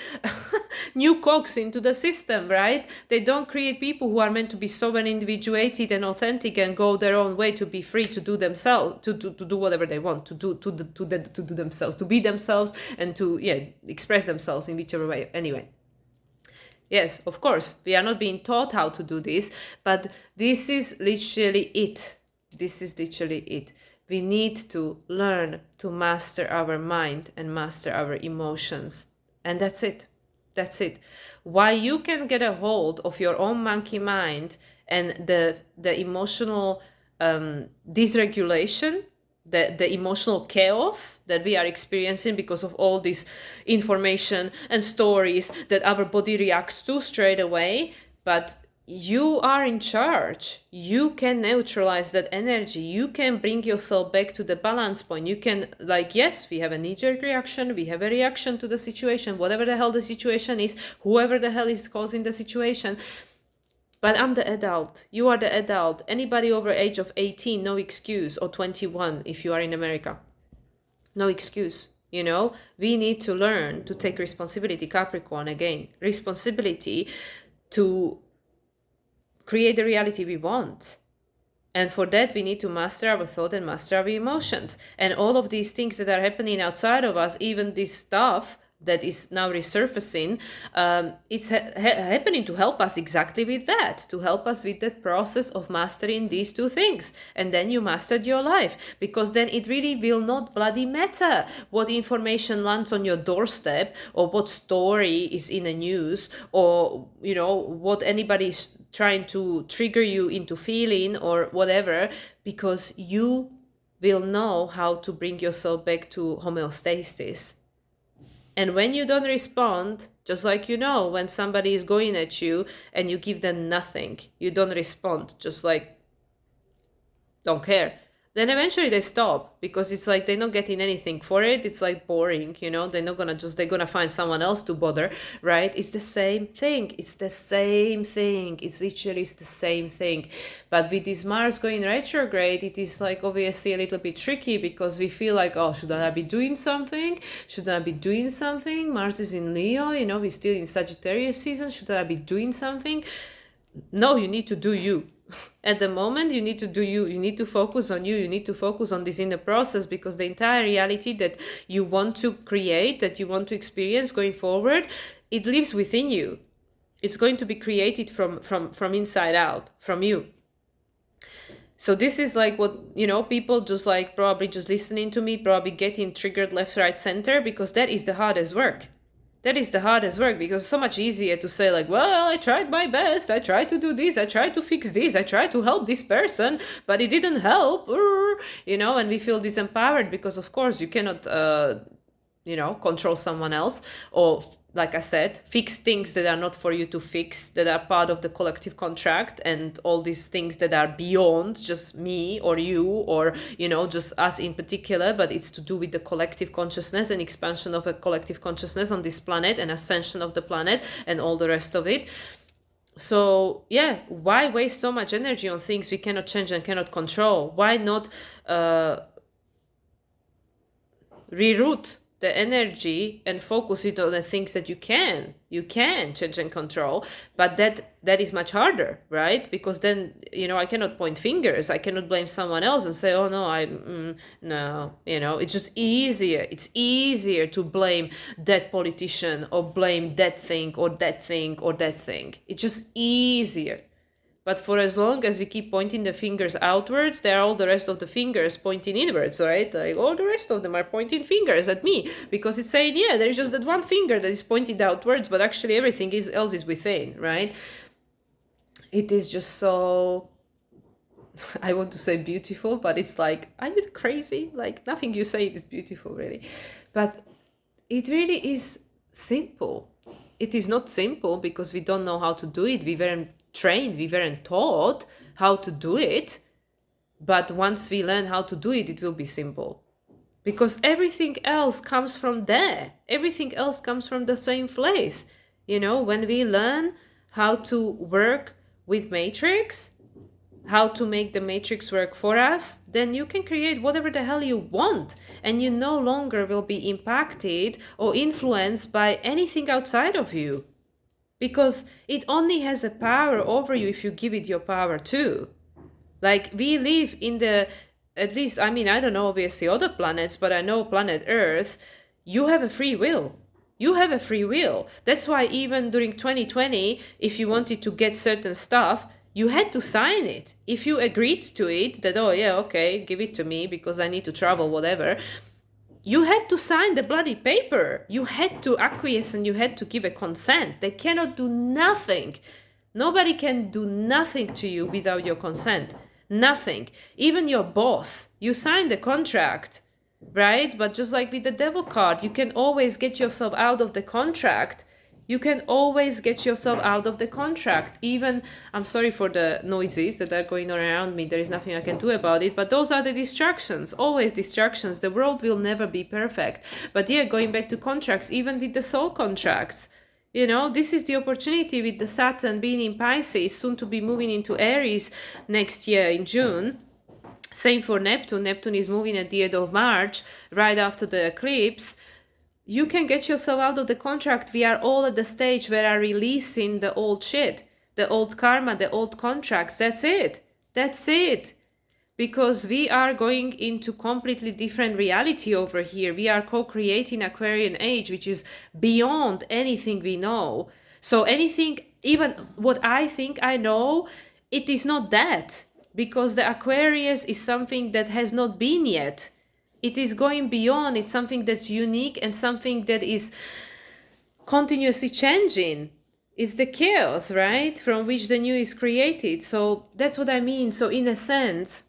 new cogs into the system, right? They don't create people who are meant to be so individuated and authentic and go their own way, to be free to do themselves, to do whatever they want, to do themselves, to be themselves, and to express themselves in whichever way. Anyway. Yes, of course, we are not being taught how to do this, but this is literally it. This is literally it. We need to learn to master our mind and master our emotions. And that's it. That's it. Why you can get a hold of your own monkey mind and the emotional dysregulation, the emotional chaos that we are experiencing because of all this information and stories that our body reacts to straight away. But you are in charge. You can neutralize that energy. You can bring yourself back to the balance point. You can, like, yes, we have a knee-jerk reaction. We have a reaction to the situation, whatever the hell the situation is, whoever the hell is causing the situation. But I'm the adult. You are the adult. Anybody over age of 18, no excuse, or 21 if you are in America. No excuse. You know, we need to learn to take responsibility, Capricorn, again. Responsibility to create the reality we want. And for that, we need to master our thought and master our emotions. And all of these things that are happening outside of us, even this stuff that is now resurfacing, it's happening to help us exactly with that, to help us with that process of mastering these two things. And then you mastered your life, because then it really will not bloody matter what information lands on your doorstep, or what story is in the news, or, you know, what anybody's trying to trigger you into feeling or whatever, because you will know how to bring yourself back to homeostasis. And when you don't respond, just like, you know, when somebody is going at you and you give them nothing, you don't respond, just like, don't care. Then eventually they stop, because it's like they're not getting anything for it. It's like boring, you know, they're gonna find someone else to bother, right? It's the same thing. It's the same thing. It's literally the same thing. But with this Mars going retrograde, it is like obviously a little bit tricky, because we feel like, oh, should I be doing something? Should I be doing something? Mars is in Leo, you know, we're still in Sagittarius season. Should I be doing something? No, you need to do you. At the moment, you need to do you. You need to focus on you. You need to focus on this inner process, because the entire reality that you want to create, that you want to experience going forward, it lives within you. It's going to be created from inside out, from you. So this is like what, you know, people just like probably just listening to me, probably getting triggered left, right, center, because that is the hardest work. That is the hardest work, because it's so much easier to say like, well, I tried my best, I tried to do this, I tried to fix this, I tried to help this person, but it didn't help, you know, and we feel disempowered, because of course you cannot, you know, control someone else, or like I said, fix things that are not for you to fix, that are part of the collective contract, and all these things that are beyond just me or you, or, you know, just us in particular, but it's to do with the collective consciousness and expansion of a collective consciousness on this planet, and ascension of the planet and all the rest of it. So yeah, why waste so much energy on things we cannot change and cannot control? Why not reroute the energy and focus it on the things that you can change and control? But that is much harder, right? Because then, you know, I cannot point fingers, I cannot blame someone else and say, oh no, no, you know, it's just easier. It's easier to blame that politician, or blame that thing, or that thing, or that thing. It's just easier. But for as long as we keep pointing the fingers outwards, there are all the rest of the fingers pointing inwards, right? Like all the rest of them are pointing fingers at me, because it's saying, yeah, there is just that one finger that is pointed outwards, but actually everything else is within, right? It is just so, I want to say beautiful, but it's like, are you crazy? Like nothing you say is beautiful, really. But it really is simple. It is not simple because we don't know how to do it. We weren't trained, we weren't taught how to do it. But once we learn how to do it, it will be simple, because everything else comes from there. Everything else comes from the same place. You know, when we learn how to work with matrix, how to make the matrix work for us, then you can create whatever the hell you want, and you no longer will be impacted or influenced by anything outside of you. Because it only has a power over you if you give it your power too. Like we live in the, at least, I mean, I don't know obviously other planets, but I know planet Earth, you have a free will. You have a free will. That's why even during 2020, if you wanted to get certain stuff, You had to sign it. If you agreed to it, that, oh yeah, okay, give it to me because I need to travel, whatever, you had to sign the bloody paper. You had to acquiesce and you had to give a consent. They cannot do nothing. Nobody can do nothing to you without your consent. Nothing. Even your boss. You signed the contract, right? But just like with the devil card, you can always get yourself out of the contract. You can always get yourself out of the contract. Even, I'm sorry for the noises that are going on around me. There is nothing I can do about it. But those are the distractions. Always distractions. The world will never be perfect. But yeah, going back to contracts, even with the soul contracts, you know, this is the opportunity with the Saturn being in Pisces, soon to be moving into Aries next year in June. Same for Neptune. Neptune is moving at the end of March, right after the eclipse. You can get yourself out of the contract. We are all at the stage where are releasing the old shit, the old karma, the old contracts. That's it. That's it. Because we are going into completely different reality over here. We are co-creating Aquarian age, which is beyond anything we know. So anything, even what I think I know, it is not that. Because the Aquarius is something that has not been yet. It is going beyond. It's something that's unique and something that is continuously changing. It's the chaos, right? From which the new is created. So that's what I mean. So in a sense,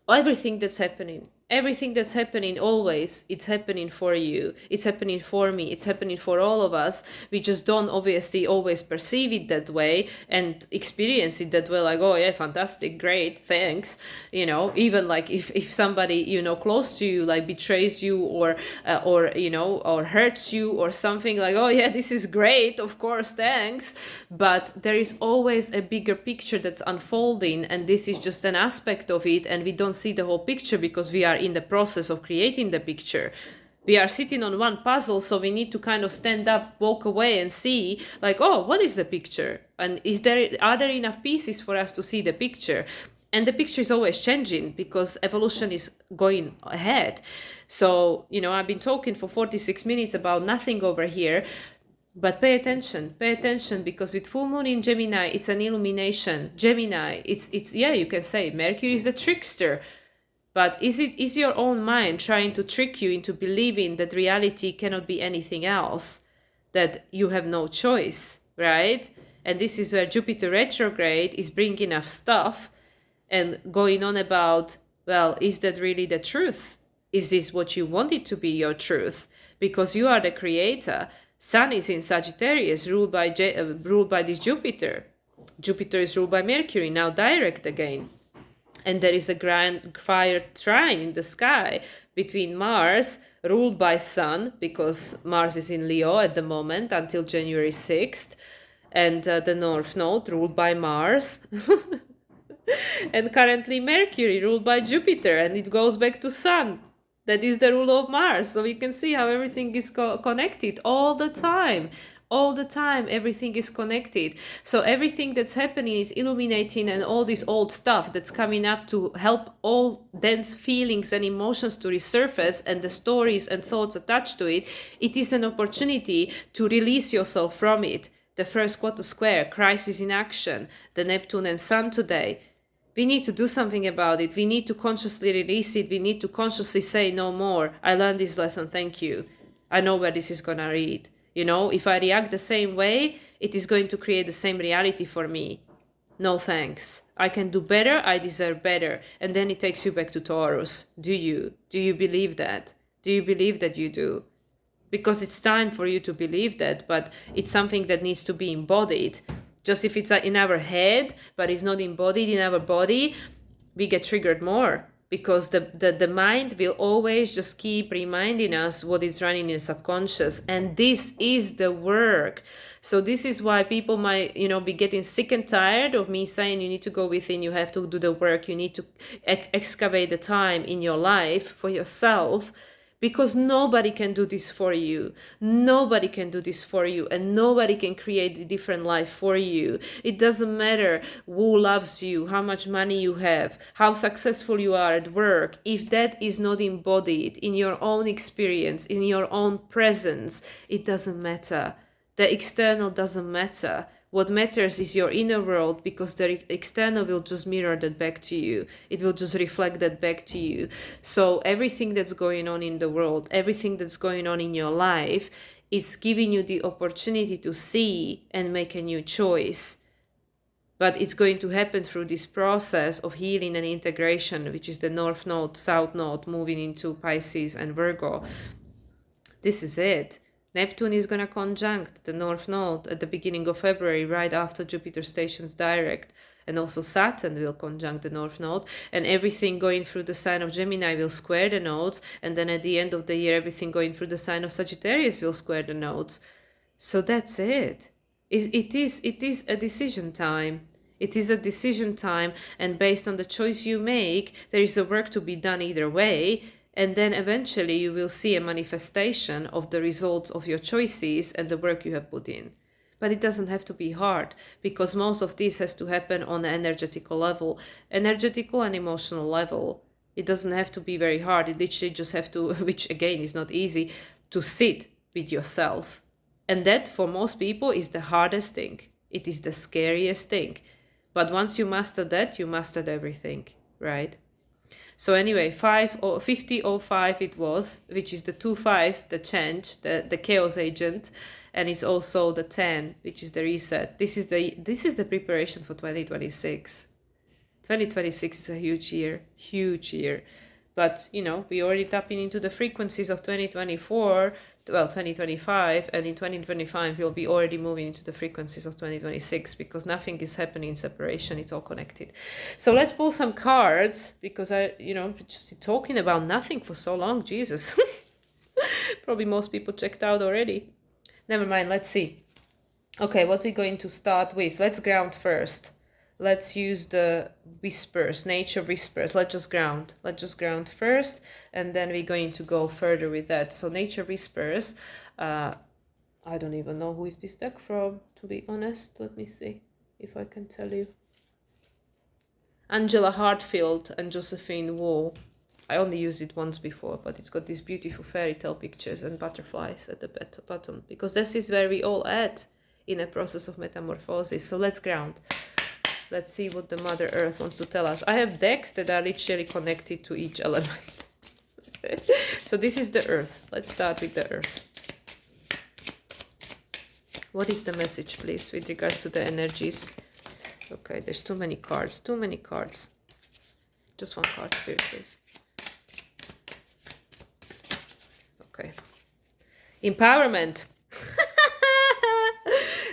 everything that's happening always, it's happening for you, it's happening for me, it's happening for all of us. We just don't obviously always perceive it that way and experience it that way, like, oh yeah, fantastic, great, thanks, you know. Even like if somebody, you know, close to you like betrays you or you know, or hurts you or something, like, oh yeah, this is great, of course, thanks. But there is always a bigger picture that's unfolding, and this is just an aspect of it, and we don't see the whole picture because we are in the process of creating the picture. We are sitting on one puzzle, so we need to kind of stand up, walk away and see, like, oh, what is the picture? And are there enough pieces for us to see the picture? And the picture is always changing because evolution is going ahead. So, you know, I've been talking for 46 minutes about nothing over here. But pay attention, because with full moon in Gemini, it's an illumination. Gemini, it's yeah, you can say Mercury is the trickster. But is your own mind trying to trick you into believing that reality cannot be anything else, that you have no choice, right? And this is where Jupiter retrograde is bringing up stuff and going on about, well, is that really the truth? Is this what you want it to be, your truth? Because you are the creator. Sun is in Sagittarius, ruled by this Jupiter. Jupiter is ruled by Mercury, now direct again. And there is a grand fire trine in the sky between Mars, ruled by Sun, because Mars is in Leo at the moment until January 6th, and the North Node, ruled by Mars. And currently Mercury, ruled by Jupiter, and it goes back to Sun. That is the rule of Mars. So you can see how everything is connected all the time. All the time, everything is connected. So everything that's happening is illuminating, and all this old stuff that's coming up to help all dense feelings and emotions to resurface, and the stories and thoughts attached to it. It is an opportunity to release yourself from it. The first quarter square, crisis in action, the Neptune and Sun today. We need to do something about it. We need to consciously release it. We need to consciously say no more. I learned this lesson. Thank you. I know where this is going to lead. You know, if I react the same way, it is going to create the same reality for me. No thanks. I can do better. I deserve better. And then it takes you back to Taurus. Do you? Do you believe that? Do you believe that you do? Because it's time for you to believe that, but it's something that needs to be embodied. Just if it's in our head, but it's not embodied in our body, we get triggered more, because the mind will always just keep reminding us what is running in subconscious. And this is the work. So this is why people might, you know, be getting sick and tired of me saying you need to go within, you have to do the work, you need to excavate the time in your life for yourself. Because nobody can do this for you. Nobody can do this for you, and nobody can create a different life for you. It doesn't matter who loves you, how much money you have, how successful you are at work. If that is not embodied in your own experience, in your own presence, it doesn't matter. The external doesn't matter. What matters is your inner world, because the external will just mirror that back to you. It will just reflect that back to you. So everything that's going on in the world, everything that's going on in your life, is giving you the opportunity to see and make a new choice. But it's going to happen through this process of healing and integration, which is the North Node, South Node moving into Pisces and Virgo. This is it. Neptune is going to conjunct the North Node at the beginning of February, right after Jupiter stations direct. And also Saturn will conjunct the North Node. And everything going through the sign of Gemini will square the nodes. And then at the end of the year, everything going through the sign of Sagittarius will square the nodes. So that's it. It is a decision time. It is a decision time, and based on the choice you make, there is a work to be done either way, and then eventually you will see a manifestation of the results of your choices and the work you have put in. But it doesn't have to be hard, because most of this has to happen on an energetical level, energetical and emotional level. It doesn't have to be very hard. It literally just have to, which again is not easy, to sit with yourself. And that for most people is the hardest thing. It is the scariest thing. But once you master that, you mastered everything, right? So anyway, 5005 it was, which is the 2 5s, the change, the chaos agent, and it's also the 10, which is the reset. This is the preparation for 2026. 2026 is a huge year. But, you know, we already tapping into the frequencies of 2024, well, 2025, and in 2025 we'll be already moving into the frequencies of 2026, because nothing is happening in separation, it's all connected. So let's pull some cards, because I, just talking about nothing for so long, Jesus. Probably most people checked out already. Never mind, let's see. Okay, what we're going to start with, let's ground first. Let's use the whispers, nature whispers. Let's just ground first, and then we're going to go further with that. So nature whispers, I don't even know who is this deck from, to be honest. Let me see if I can tell you. Angela Hartfield and Josephine Wall. I only used it once before, but it's got these beautiful fairy tale pictures and butterflies at the bottom, because this is where we all at in a process of metamorphosis. So let's ground. Let's see what the Mother Earth wants to tell us. I have decks that are literally connected to each element. So this is the Earth. Let's start with the Earth. What is the message, please, with regards to the energies? Okay, there's too many cards. Just one card, Spirit, please. Okay. Empowerment.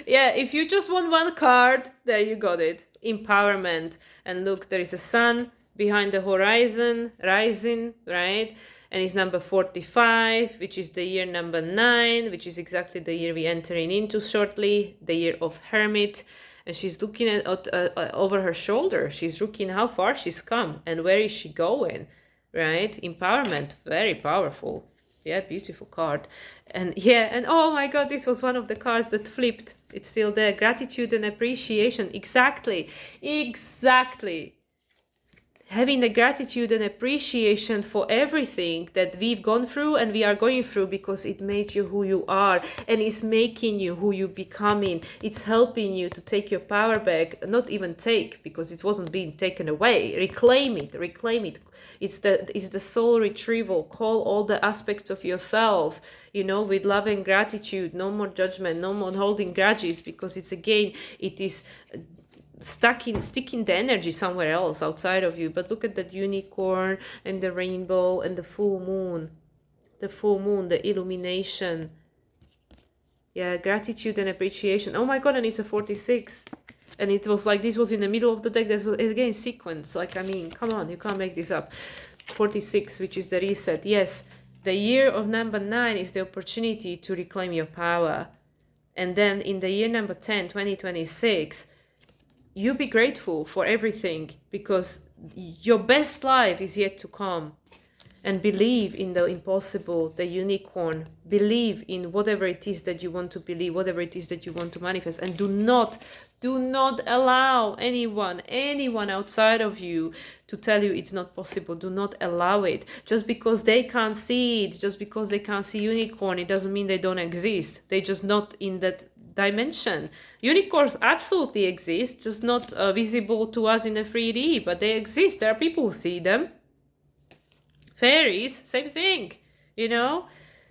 Yeah, if you just want one card, there you got it. Empowerment. And look, there is a sun behind the horizon, rising, right? And it's number 45, which is the year number 9, which is exactly the year we're entering into shortly, the year of Hermit. And she's looking at over her shoulder. She's looking how far she's come and where is she going, right? Empowerment, very powerful. Yeah, beautiful card. And yeah, and oh my God, this was one of the cards that flipped. It's still there. Gratitude and appreciation. Exactly. Having the gratitude and appreciation for everything that we've gone through and we are going through, because it made you who you are and it's making you who you're becoming. It's helping you to take your power back, not even take, because it wasn't being taken away. Reclaim it. It's the soul retrieval. Call all the aspects of yourself, with love and gratitude. No more judgment, no more holding grudges, because it is sticking the energy somewhere else outside of you. But look at that unicorn and the rainbow and the full moon, the illumination. Yeah, gratitude and appreciation. Oh my God, and it's a 46. And it was like, this was in the middle of the deck. This was again sequence. Like, I mean, come on, you can't make this up. 46, which is the reset. Yes, the year of number 9 is the opportunity to reclaim your power. And then in the year number 10, 2026, you be grateful for everything, because your best life is yet to come. And believe in the impossible, the unicorn. Believe in whatever it is that you want to believe, whatever it is that you want to manifest. And do not allow anyone outside of you to tell you it's not possible. Do not allow it. Just because they can't see it, just because they can't see unicorn, it doesn't mean they don't exist. They're just not in that dimension. Unicorns absolutely exist, just not visible to us in a 3D, but they exist. There are people who see them. Fairies, same thing, you know?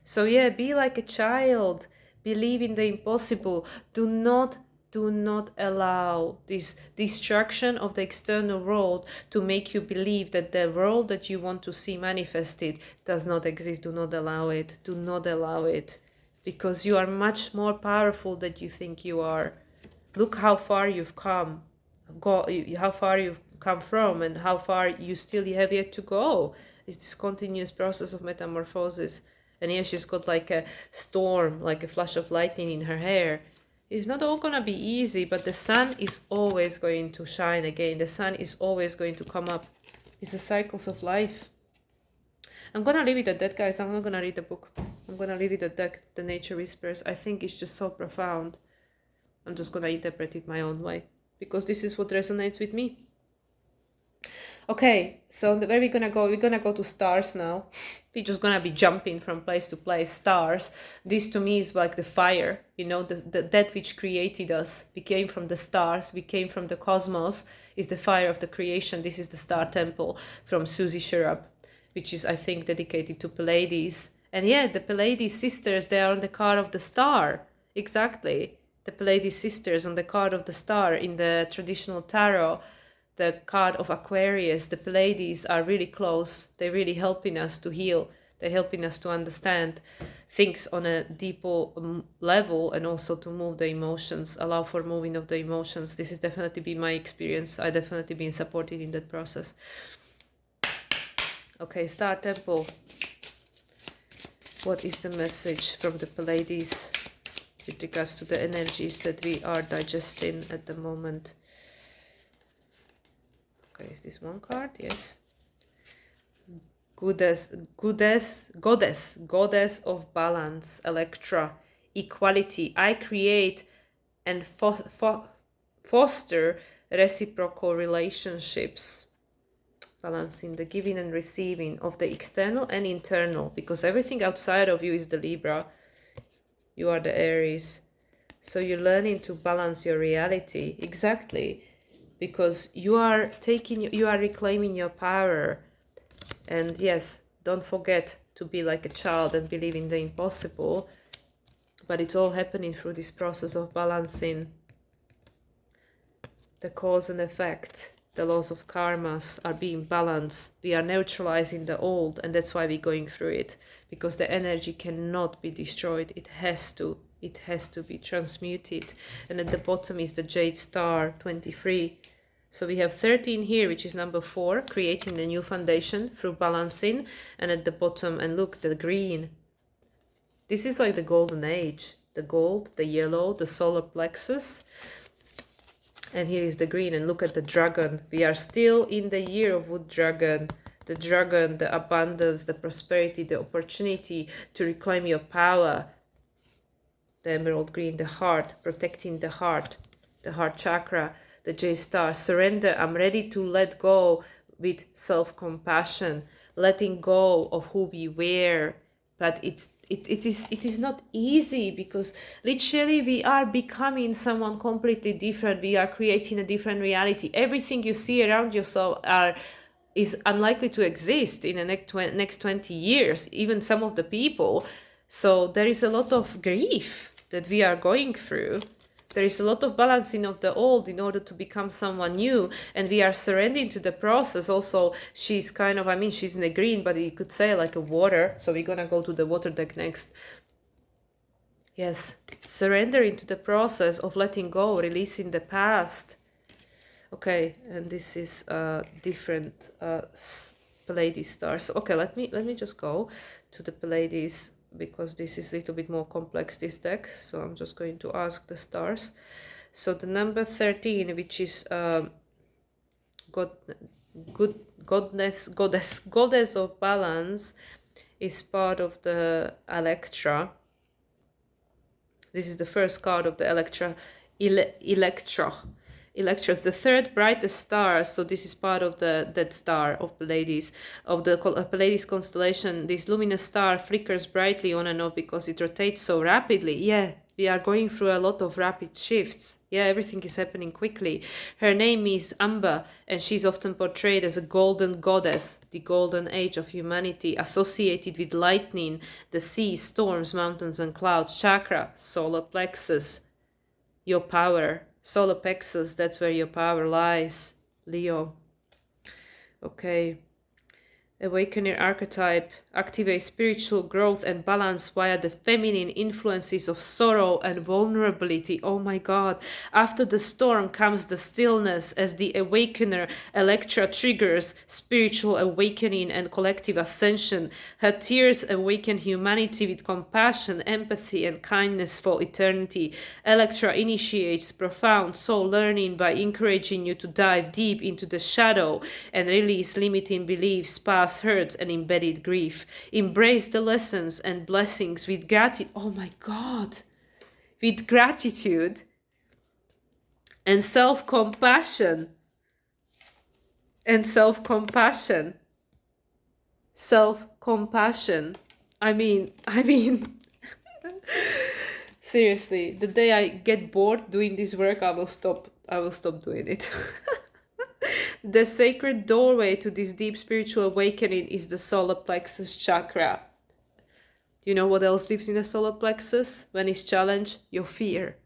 So yeah, be like a child. Believe in the impossible. Do not allow this distraction of the external world to make you believe that the world that you want to see manifested does not exist. Do not allow it. Do not allow it. Because you are much more powerful than you think you are. Look how far you've come. How far you've come from, and how far you still have yet to go. It's this continuous process of metamorphosis. And here she's got like a storm, like a flash of lightning in her hair. It's not all gonna be easy, but the sun is always going to shine again. The sun is always going to come up. It's the cycles of life. I'm gonna leave it at that, guys. I'm not gonna read the book. I'm gonna leave it at that, the Nature Whispers. I think it's just so profound. I'm just gonna interpret it my own way, because this is what resonates with me. Okay, so where we're gonna go? We're gonna go to stars now. We're just gonna be jumping from place to place. Stars. This to me is like the fire, you know, that which created us. We came from the stars, we came from the cosmos, is the fire of the creation. This is the Star Temple from Susie Sherab, which is, I think, dedicated to Pleiades. And yeah, the Pleiades sisters, they are on the card of the star. Exactly. The Pleiades sisters on the card of the star in the traditional tarot. The card of Aquarius, the Pleiades are really close. They're really helping us to heal. They're helping us to understand things on a deeper level, and also to move the emotions, allow for moving of the emotions. This has definitely been my experience. I definitely been supported in that process. Okay, Star Temple. What is the message from the Pleiades with regards to the energies that we are digesting at the moment? Okay, is this one card? Yes. Goddess of balance, Electra, equality. I create and foster reciprocal relationships, balancing the giving and receiving of the external and internal, because everything outside of you is the Libra. You are the Aries. So you're learning to balance your reality. Exactly. Because you are reclaiming your power. And yes, don't forget to be like a child and believe in the impossible. But it's all happening through this process of balancing the cause and effect. The laws of karmas are being balanced. We are neutralizing the old, and that's why we're going through it. Because the energy cannot be destroyed. It has to be transmuted. And at the bottom is the Jade Star 23. So we have 13 here, which is number 4, creating the new foundation through balancing. And at the bottom, and look, the green. This is like the golden age. The gold, the yellow, the solar plexus. And here is the green, and look at the dragon. We are still in the year of wood dragon. The dragon, the abundance, the prosperity, the opportunity to reclaim your power. The emerald green, the heart, protecting the heart chakra, the J star, surrender. I'm ready to let go with self-compassion, letting go of who we were. But it is not easy, because literally we are becoming someone completely different. We are creating a different reality. Everything you see around yourself is unlikely to exist in the next 20 years, even some of the people. So there is a lot of grief that we are going through. There is a lot of balancing of the old in order to become someone new, and we are surrendering to the process. Also, she's kind of, she's in the green, but you could say like a water. So we're gonna go to the water deck next. Yes, surrendering to the process of letting go, releasing the past. Okay, and this is different Pleiades stars. Okay, let me just go to the Pleiades, because this is a little bit more complex, this deck. So I'm just going to ask the stars. So the number 13, which is goddess of balance, is part of the Electra. This is the first card of the Electra. Electra, the third brightest star. So this is part of that star of Pleiades, of the Pleiades constellation. This luminous star flickers brightly on and off because it rotates so rapidly. Yeah, We are going through a lot of rapid shifts. Yeah, everything is happening quickly. Her name is Amba, and she's often portrayed as a golden goddess, the golden age of humanity, associated with lightning, the sea, storms, mountains, and clouds. Chakra, solar plexus, your power. Solar plexus, that's where your power lies. Leo. Okay. Awakening archetype activates spiritual growth and balance via the feminine influences of sorrow and vulnerability. Oh my god. After the storm comes the stillness. As the awakener, Electra triggers spiritual awakening and collective ascension. Her tears awaken humanity with compassion, empathy, and kindness for eternity. Electra initiates profound soul learning by encouraging you to dive deep into the shadow and release limiting beliefs, past hurts, and embedded grief. Embrace the lessons and blessings with gratitude. Oh my god. With gratitude and self-compassion. And self-compassion. Self-compassion. I mean, seriously, the day I get bored doing this work, I will stop doing it. The sacred doorway to this deep spiritual awakening is the solar plexus chakra. You know what else lives in the solar plexus when it's challenged? Your fear.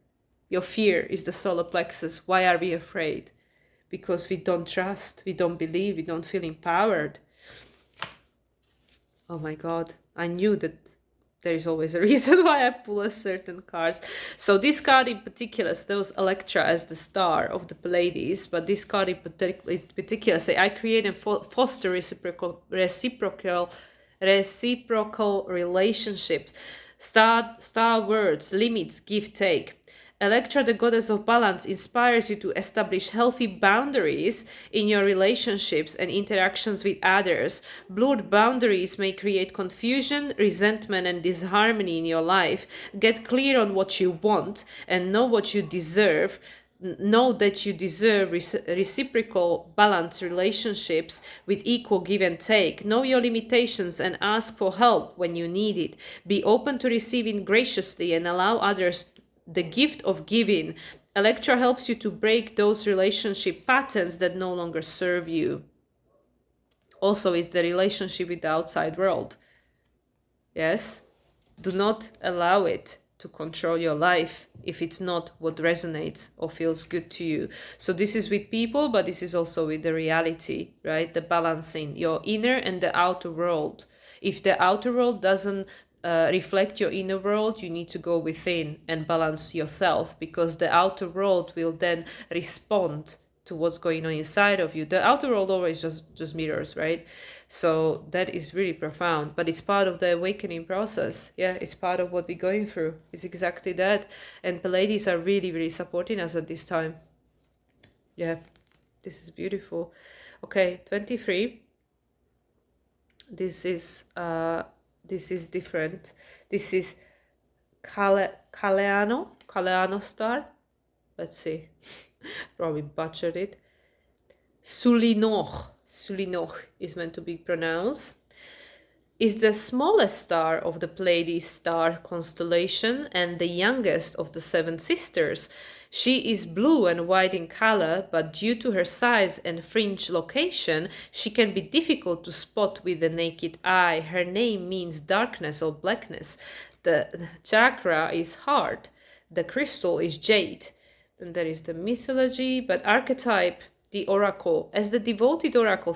Your fear is the solar plexus. Why are we afraid? Because we don't trust, we don't believe, we don't feel empowered. Oh my god, I knew that there is always a reason why I pull a certain cards. So this card in particular, so there was Electra as the star of the Pleiades, but this card in particular say, I create and foster reciprocal relationships. Star words, limits, give, take. Electra, the goddess of balance, inspires you to establish healthy boundaries in your relationships and interactions with others. Blurred boundaries may create confusion, resentment, and disharmony in your life. Get clear on what you want and know what you deserve. Know that you deserve reciprocal balanced relationships with equal give and take. Know your limitations and ask for help when you need it. Be open to receiving graciously and allow others the gift of giving. Electra helps you to break those relationship patterns that no longer serve you. Also, is the relationship with the outside world. Yes? Do not allow it to control your life if it's not what resonates or feels good to you. So this is with people, but this is also with the reality, right? The balancing your inner and the outer world. If the outer world doesn't reflect your inner world, you need to go within and balance yourself, because the outer world will then respond to what's going on inside of you. The outer world always just mirrors, right? So that is really profound, but it's part of the awakening process. Yeah, it's part of what we're going through. It's exactly that. And Pleiades are really, really supporting us at this time. Yeah, this is beautiful. Okay, 23. This is different. This is Kaleano star. Let's see. Probably butchered it. Sulinoch is meant to be pronounced. Is the smallest star of the Pleiades star constellation and the youngest of the seven sisters. She is blue and white in color, but due to her size and fringe location, she can be difficult to spot with the naked eye. Her name means darkness or blackness. The chakra is heart. The crystal is jade. Then there is the mythology, but archetype, the oracle. As the devoted oracle,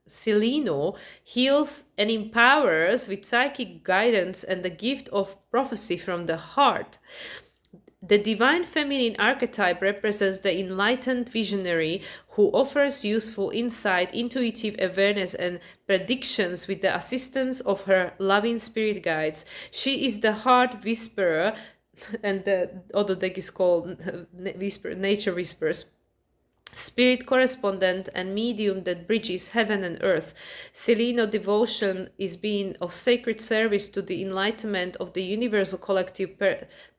Seleno heals and empowers with psychic guidance and the gift of prophecy from the heart. The divine feminine archetype represents the enlightened visionary who offers useful insight, intuitive awareness, and predictions with the assistance of her loving spirit guides. She is the heart whisperer, and the other deck is called Nature Whispers. Spirit correspondent and medium that bridges heaven and earth. Seleno devotion is being of sacred service to the enlightenment of the universal collective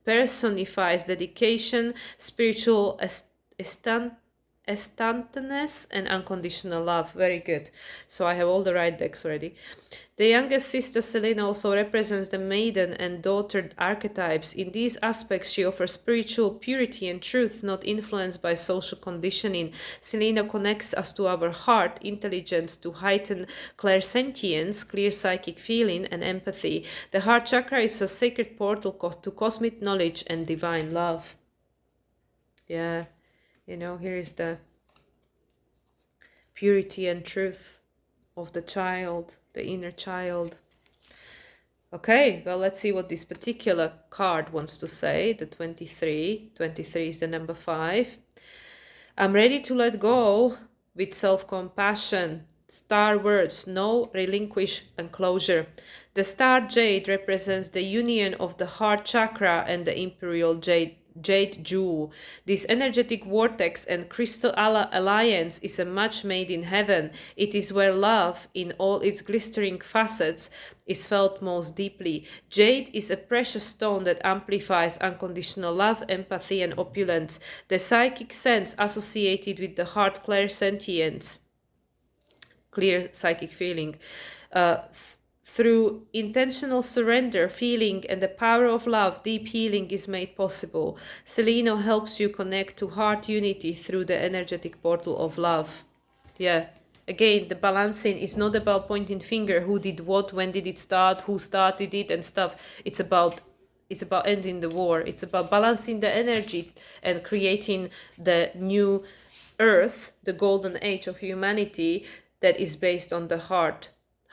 personifies dedication, spiritual estantness, and unconditional love. Very good. So I have all the right decks already. The youngest sister Selena also represents the maiden and daughter archetypes. In these aspects, she offers spiritual purity and truth, not influenced by social conditioning. Selena connects us to our heart, intelligence, to heighten clairsentience, clear psychic feeling, and empathy. The heart chakra is a sacred portal to cosmic knowledge and divine love. Yeah, you know, here is the purity and truth of the child, the inner child. Okay, well, let's see what this particular card wants to say. The 23. 23 is the number 5. I'm ready to let go with self-compassion. Star words, no, relinquish, and closure. The star jade represents the union of the heart chakra and the imperial jade jewel. This energetic vortex and crystal alliance is a match made in heaven. It is where love, in all its glistering facets, is felt most deeply. Jade is a precious stone that amplifies unconditional love, empathy, and opulence. The psychic sense associated with the heart clairsentience, clear psychic feeling, through intentional surrender, feeling, and the power of love, deep healing is made possible. Selena helps you connect to heart unity through the energetic portal of love. Yeah. Again, the balancing is not about pointing finger, who did what, when did it start, who started it, and stuff. It's about ending the war. It's about balancing the energy and creating the new earth, the golden age of humanity that is based on the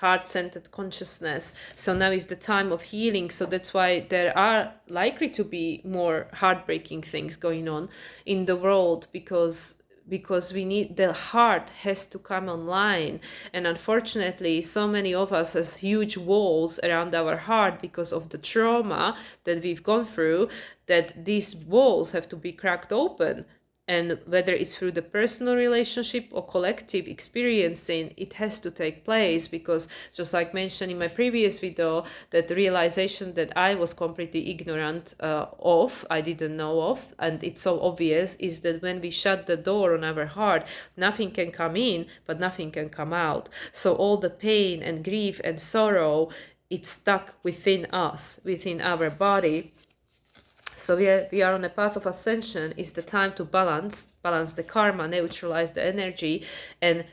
heart-centered consciousness. So now is the time of healing. So that's why there are likely to be more heartbreaking things going on in the world, because we need, the heart has to come online. And unfortunately, so many of us has huge walls around our heart because of the trauma that we've gone through, that these walls have to be cracked open. And whether it's through the personal relationship or collective experiencing, it has to take place, because just like mentioned in my previous video, that the realization that I was completely ignorant of, I didn't know of, and it's so obvious, is that when we shut the door on our heart, nothing can come in, but nothing can come out. So all the pain and grief and sorrow, it's stuck within us, within our body. So we are on a path of ascension. It's the time to balance the karma, neutralize the energy, and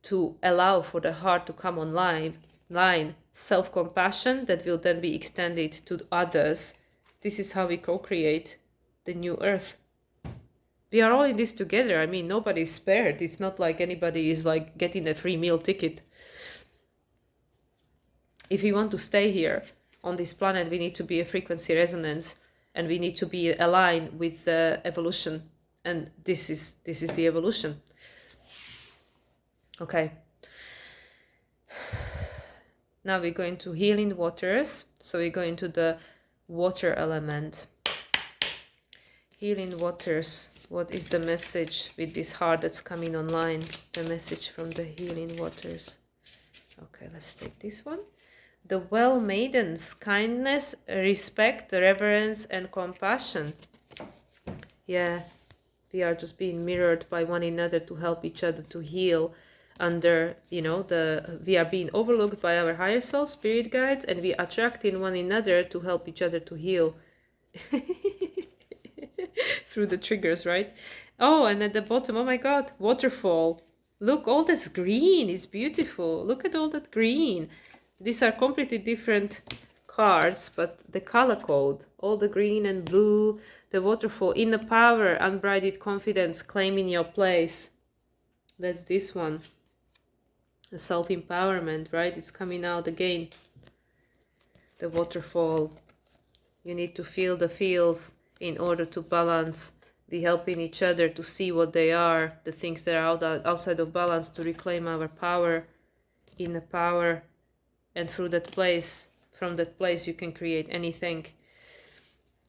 to allow for the heart to come online. Self-compassion that will then be extended to others. This is how we co-create the new earth. We are all in this together. I mean, nobody's spared. It's not like anybody is like getting a free meal ticket. If we want to stay here on this planet, we need to be a frequency resonance, and we need to be aligned with the evolution. And this is the evolution. Okay. Now we're going to healing waters. So we go into the water element. Healing waters. What is the message with this heart that's coming online? The message from the healing waters. Okay, let's take this one. The well maidens, kindness, respect, reverence, and compassion. Yeah, we are just being mirrored by one another to help each other to heal under, you know, we are being overlooked by our higher self, spirit guides, and we attract in one another to help each other to heal. Through the triggers, right? Oh, and at the bottom, oh my god, waterfall. Look, all that's green, it's beautiful. Look at all that green. These are completely different cards, but the color code, all the green and blue, the waterfall, inner power, unbridled confidence, claiming your place. That's this one. The self-empowerment, right? It's coming out again. The waterfall. You need to feel the feels in order to balance. Be helping each other to see what they are, the things that are outside of balance, to reclaim our power, inner power. And through that place, from that place, you can create anything.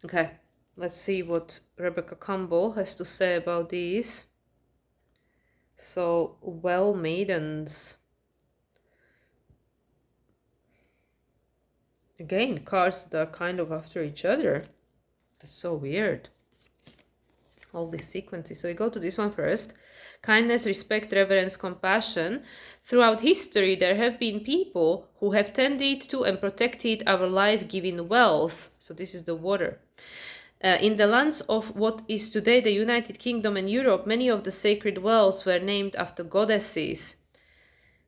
Okay, let's see what Rebecca Campbell has to say about these. So, well maidens. Again, cards that are kind of after each other. That's so weird. all these sequences. So we go to this one first. Kindness, respect, reverence, compassion. Throughout history, there have been people who have tended to and protected our life-giving wells. So this is the water. In the lands of what is today the United Kingdom and Europe, many of the sacred wells were named after goddesses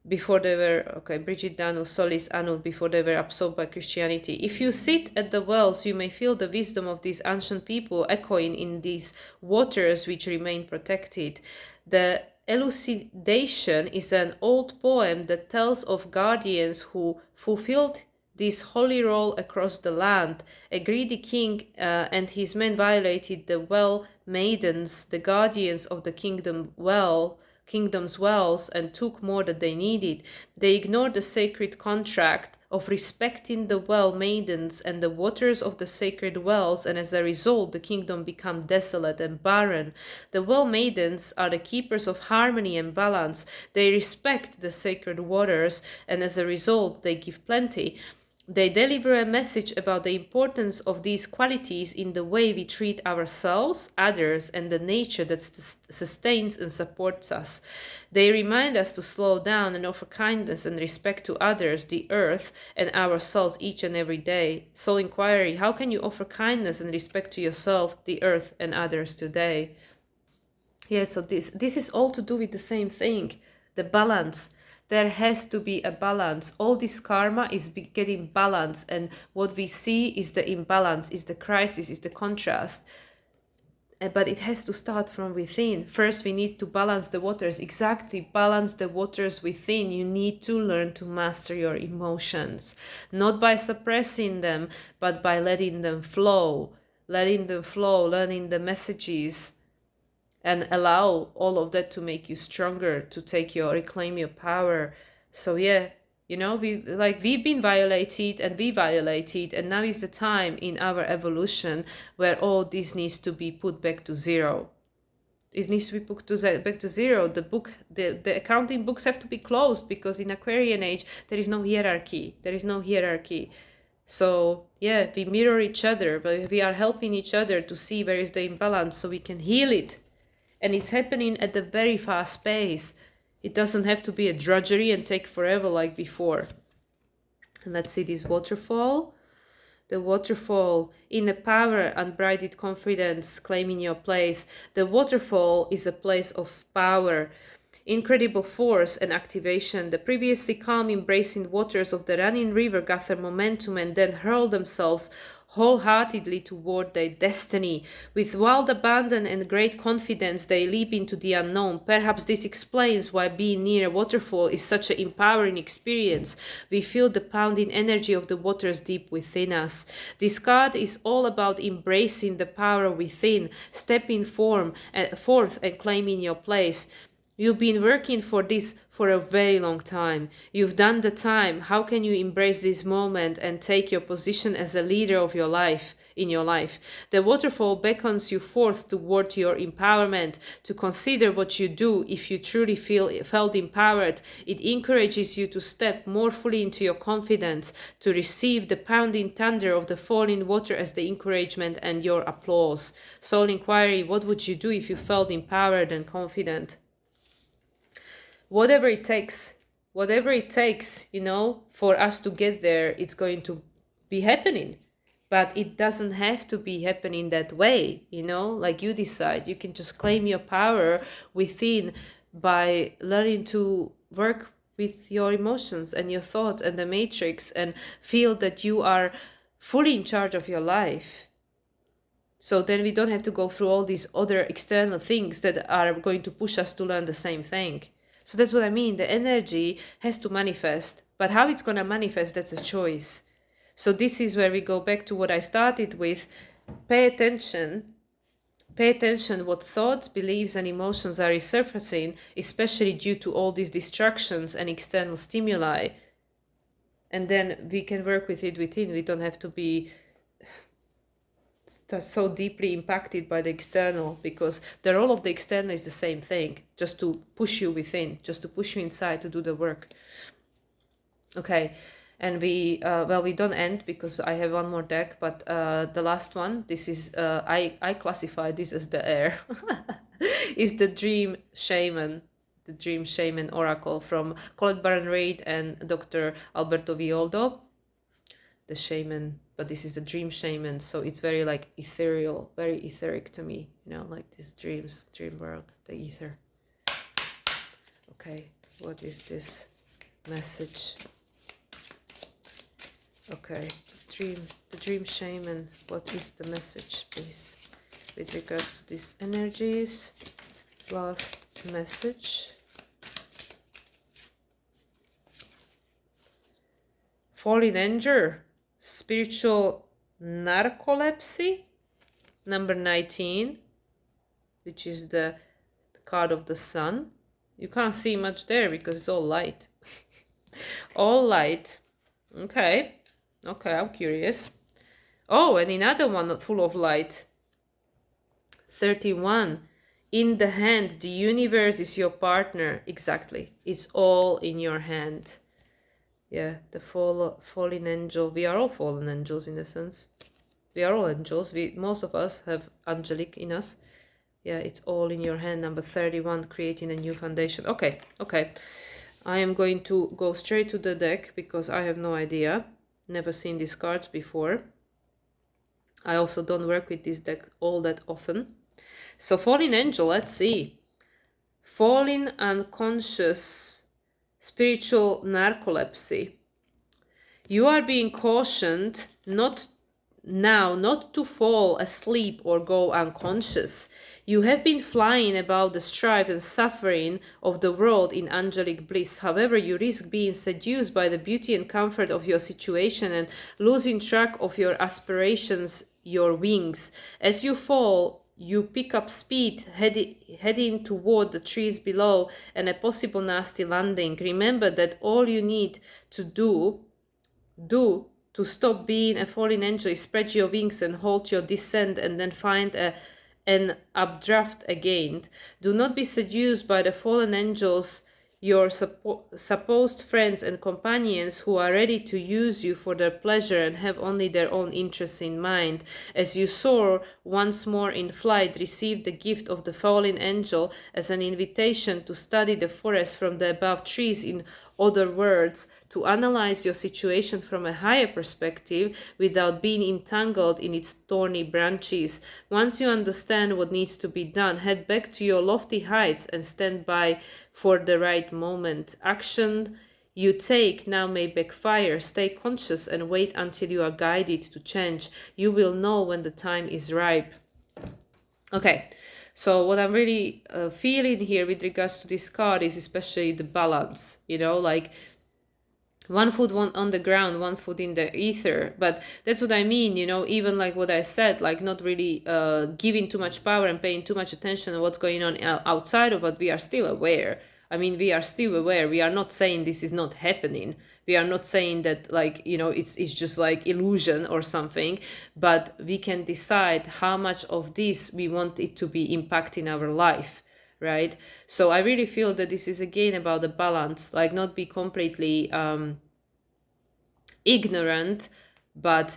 before they were, Bridget Danu, Solis Anu, before they were absorbed by Christianity. If you sit at the wells, you may feel the wisdom of these ancient people echoing in these waters which remain protected. The Elucidation is an old poem that tells of guardians who fulfilled this holy role across the land. A greedy king and his men violated the well maidens, the guardians of the kingdom's wells, and took more than they needed. They ignored the sacred contract of respecting the well maidens and the waters of the sacred wells, and as a result the kingdom became desolate and barren. The well maidens are the keepers of harmony and balance. They respect the sacred waters, and as a result they give plenty. They deliver a message about the importance of these qualities in the way we treat ourselves, others, and the nature that sustains and supports us. They remind us to slow down and offer kindness and respect to others, the earth, and ourselves each and every day. Soul Inquiry: how can you offer kindness and respect to yourself, the earth, and others today? Yeah, so this is all to do with the same thing, the balance. There has to be a balance. All this karma is getting balanced, and what we see is the imbalance, is the crisis, is the contrast. But it has to start from within. First, we need to balance the waters. Exactly, balance the waters within. You need to learn to master your emotions, not by suppressing them, but by letting them flow, learning the messages, and allow all of that to make you stronger, to reclaim your power. So yeah, we've been violated, and we violated, and now is the time in our evolution where all this needs to be put back to zero. It needs to be put back to zero. The accounting books have to be closed, because in Aquarian age there is no hierarchy. So yeah, we mirror each other, but we are helping each other to see where is the imbalance so we can heal it. And it's happening at a very fast pace. It doesn't have to be a drudgery and take forever like before. And let's see this waterfall. The waterfall, in the power, unbridled confidence, claiming your place. The waterfall is a place of power, incredible force and activation. The previously calm, embracing waters of the running river gather momentum and then hurl themselves wholeheartedly toward their destiny. With wild abandon and great confidence, they leap into the unknown. Perhaps this explains why being near a waterfall is such an empowering experience. We feel the pounding energy of the waters deep within us. This card is all about embracing the power within, stepping forth and claiming your place. You've been working for this for a very long time. You've done the time. How can you embrace this moment and take your position as a leader of your life, in your life? The waterfall beckons you forth toward your empowerment, to consider what you do if you truly felt empowered. It encourages you to step more fully into your confidence, to receive the pounding thunder of the falling water as the encouragement and your applause. Soul Inquiry: what would you do if you felt empowered and confident? Whatever it takes, for us to get there, it's going to be happening. But it doesn't have to be happening that way, like you decide. You can just claim your power within by learning to work with your emotions and your thoughts and the matrix, and feel that you are fully in charge of your life. So then we don't have to go through all these other external things that are going to push us to learn the same thing. So that's what I mean. The energy has to manifest, but how it's going to manifest, that's a choice. So this is where we go back to what I started with. Pay attention what thoughts, beliefs, and emotions are resurfacing, especially due to all these distractions and external stimuli. And then we can work with it within. We don't have to be so deeply impacted by the external, because the role of the external is the same thing, just to push you within, just to push you inside to do the work. Okay, And we well, we don't end because I have one more deck, but the last one, this is I classify this as the air. Is the Dream Shaman, the Dream Shaman Oracle from Colette Baron Reid and Dr. Alberto Violdo, the shaman. But this is the Dream Shaman, so it's very like ethereal, very etheric to me, you know, like this dreams, dream world, the ether. Okay, what is this message? Okay, the Dream Shaman, what is the message, please, with regards to these energies? Last message. Fallen Angel, spiritual narcolepsy, number 19, which is the card of the sun. You can't see much there because it's all light. All light. Okay. Okay, I'm curious. Oh, and another one full of light. 31. In the hand, the universe is your partner. Exactly. It's all in your hand. Yeah, the fallen angel. We are all fallen angels in a sense. We are all angels. Most of us have angelic in us. Yeah, it's all in your hand. Number 31, creating a new foundation. Okay, okay. I am going to go straight to the deck because I have no idea. Never seen these cards before. I also don't work with this deck all that often. So fallen angel, let's see. Fallen unconscious, spiritual narcolepsy. You are being cautioned not to fall asleep or go unconscious. You have been flying about the strife and suffering of the world in angelic bliss. However, you risk being seduced by the beauty and comfort of your situation and losing track of your aspirations, your wings. As you fall, you pick up speed, heading toward the trees below and a possible nasty landing. Remember that all you need to do to stop being a fallen angel is spread your wings and halt your descent and then find an updraft again. Do not be seduced by the fallen angels, your supposed friends and companions who are ready to use you for their pleasure and have only their own interests in mind. As you soar once more in flight, receive the gift of the fallen angel as an invitation to study the forest from the above trees. In other words, to analyze your situation from a higher perspective without being entangled in its thorny branches. Once you understand what needs to be done, head back to your lofty heights and stand by for the right moment. Action you take now may backfire. Stay conscious and wait until you are guided to change. You will know when the time is ripe. Okay, so what I'm really feeling here with regards to this card is especially the balance, you know, like one foot on the ground, one foot in the ether. But that's what I mean, you know, even like what I said, like not really giving too much power and paying too much attention to what's going on outside of it. We are still aware. I mean, we are still aware. We are not saying this is not happening. We are not saying that, like, you know, it's just like illusion or something, but we can decide how much of this we want it to be impacting our life, right? So I really feel that this is again about the balance, like not be completely ignorant, but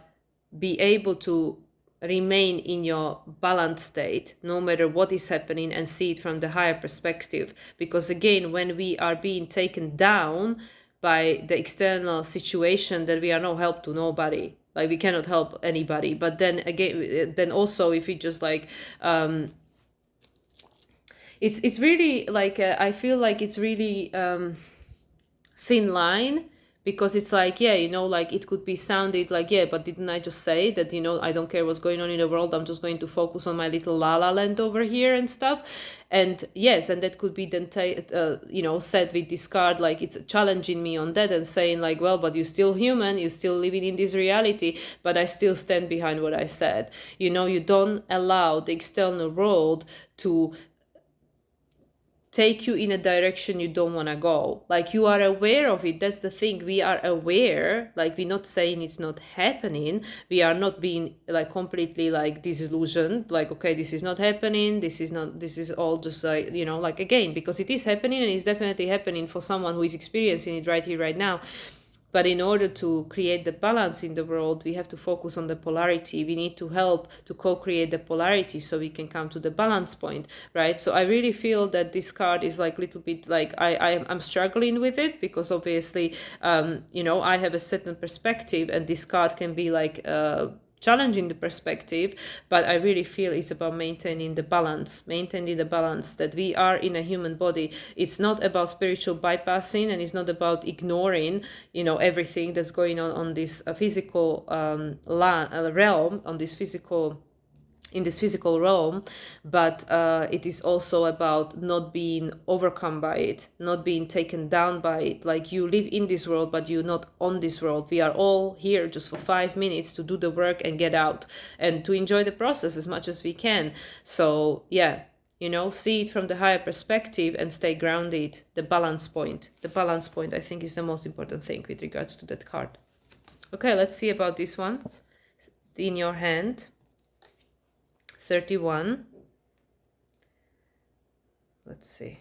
be able to remain in your balanced state no matter what is happening and see it from the higher perspective. Because again, when we are being taken down by the external situation, that we are no help to nobody, like we cannot help anybody. But then again, then also if we just like it's really like I feel like it's really thin line, because it's like, yeah, you know, like it could be sounded like, yeah, but didn't I just say that, you know, I don't care what's going on in the world, I'm just going to focus on my little la la land over here and stuff. And yes, and that could be then you know, said with this card, like it's challenging me on that and saying like, well, but you're still human, you're still living in this reality, but I still stand behind what I said. You know, you don't allow the external world to take you in a direction you don't want to go. Like you are aware of it. That's the thing. We are aware. Like we're not saying it's not happening. We are not being like completely like disillusioned. Like, okay, this is not happening. This is all just like, you know, like again, because it is happening and it's definitely happening for someone who is experiencing it right here, right now. But in order to create the balance in the world, we have to focus on the polarity. We need to help to co-create the polarity so we can come to the balance point, right? So I really feel that this card is like a little bit like I'm struggling with it, because obviously, you know, I have a certain perspective, and this card can be like challenging the perspective, but I really feel it's about maintaining the balance, that we are in a human body. It's not about spiritual bypassing, and it's not about ignoring, you know, everything that's going on this physical realm, on this physical in this physical realm, but it is also about not being overcome by it, not being taken down by it. Like, you live in this world, but you're not on this world. We are all here just for 5 minutes to do the work and get out, and to enjoy the process as much as we can. So yeah, you know, see it from the higher perspective and stay grounded. The balance point, I think, is the most important thing with regards to that card. Okay, let's see about this one in your hand. 31. Let's see.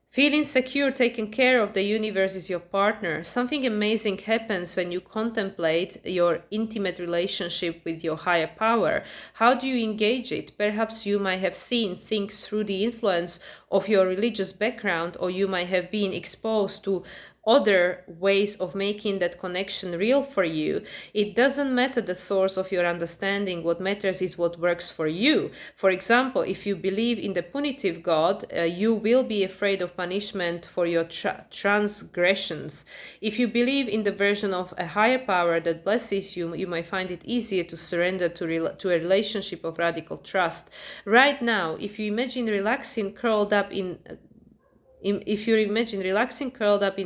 Feeling secure, taken care of, the universe is your partner. Something amazing happens when you contemplate your intimate relationship with your higher power. How do you engage it? Perhaps you might have seen things through the influence of your religious background, or you might have been exposed to other ways of making that connection real for you. It doesn't matter the source of your understanding. What matters is what works for you. For example, if you believe in the punitive God, you will be afraid of punishment for your transgressions. If you believe in the version of a higher power that blesses you, you might find it easier to surrender to a relationship of radical trust. Right now, if you imagine relaxing curled up in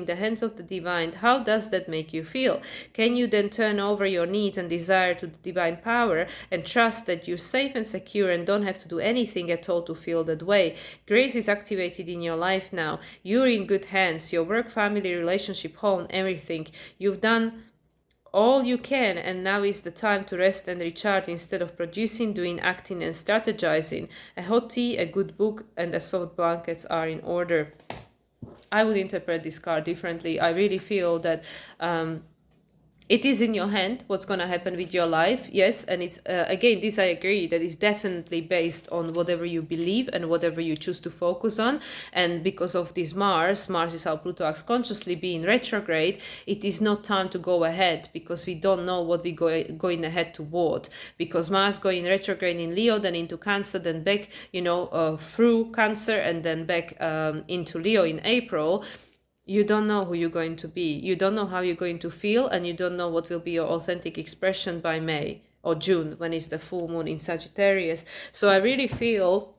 the hands of the divine, how does that make you feel? Can you then turn over your needs and desire to the divine power and trust that you're safe and secure and don't have to do anything at all to feel that way? Grace is activated in your life now. You're in good hands. Your work, family, relationship, home, everything. You've done all you can, and now is the time to rest and recharge instead of producing, doing, acting, and strategizing. A hot tea, a good book, and a soft blankets are in order. I would interpret this card differently. I really feel that it is in your hand what's going to happen with your life. Yes, and it's again, this I agree, that is definitely based on whatever you believe and whatever you choose to focus on. And because of this Mars is how Pluto acts consciously, being retrograde, it is not time to go ahead, because we don't know what we going ahead toward. Because Mars going retrograde in Leo, then into Cancer, then back, you know, through Cancer, and then back into Leo in April. You don't know who you're going to be. You don't know how you're going to feel, and you don't know what will be your authentic expression by May or June, when it's the full moon in Sagittarius. So I really feel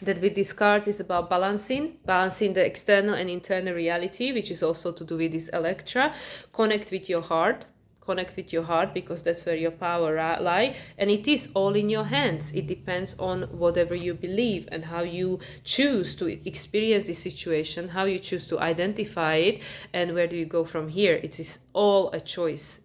that with these cards is about balancing the external and internal reality, which is also to do with this Electra. Connect with your heart, because that's where your power lie, and it is all in your hands. It depends on whatever you believe and how you choose to experience this situation, how you choose to identify it, and where do you go from here. It is all a choice.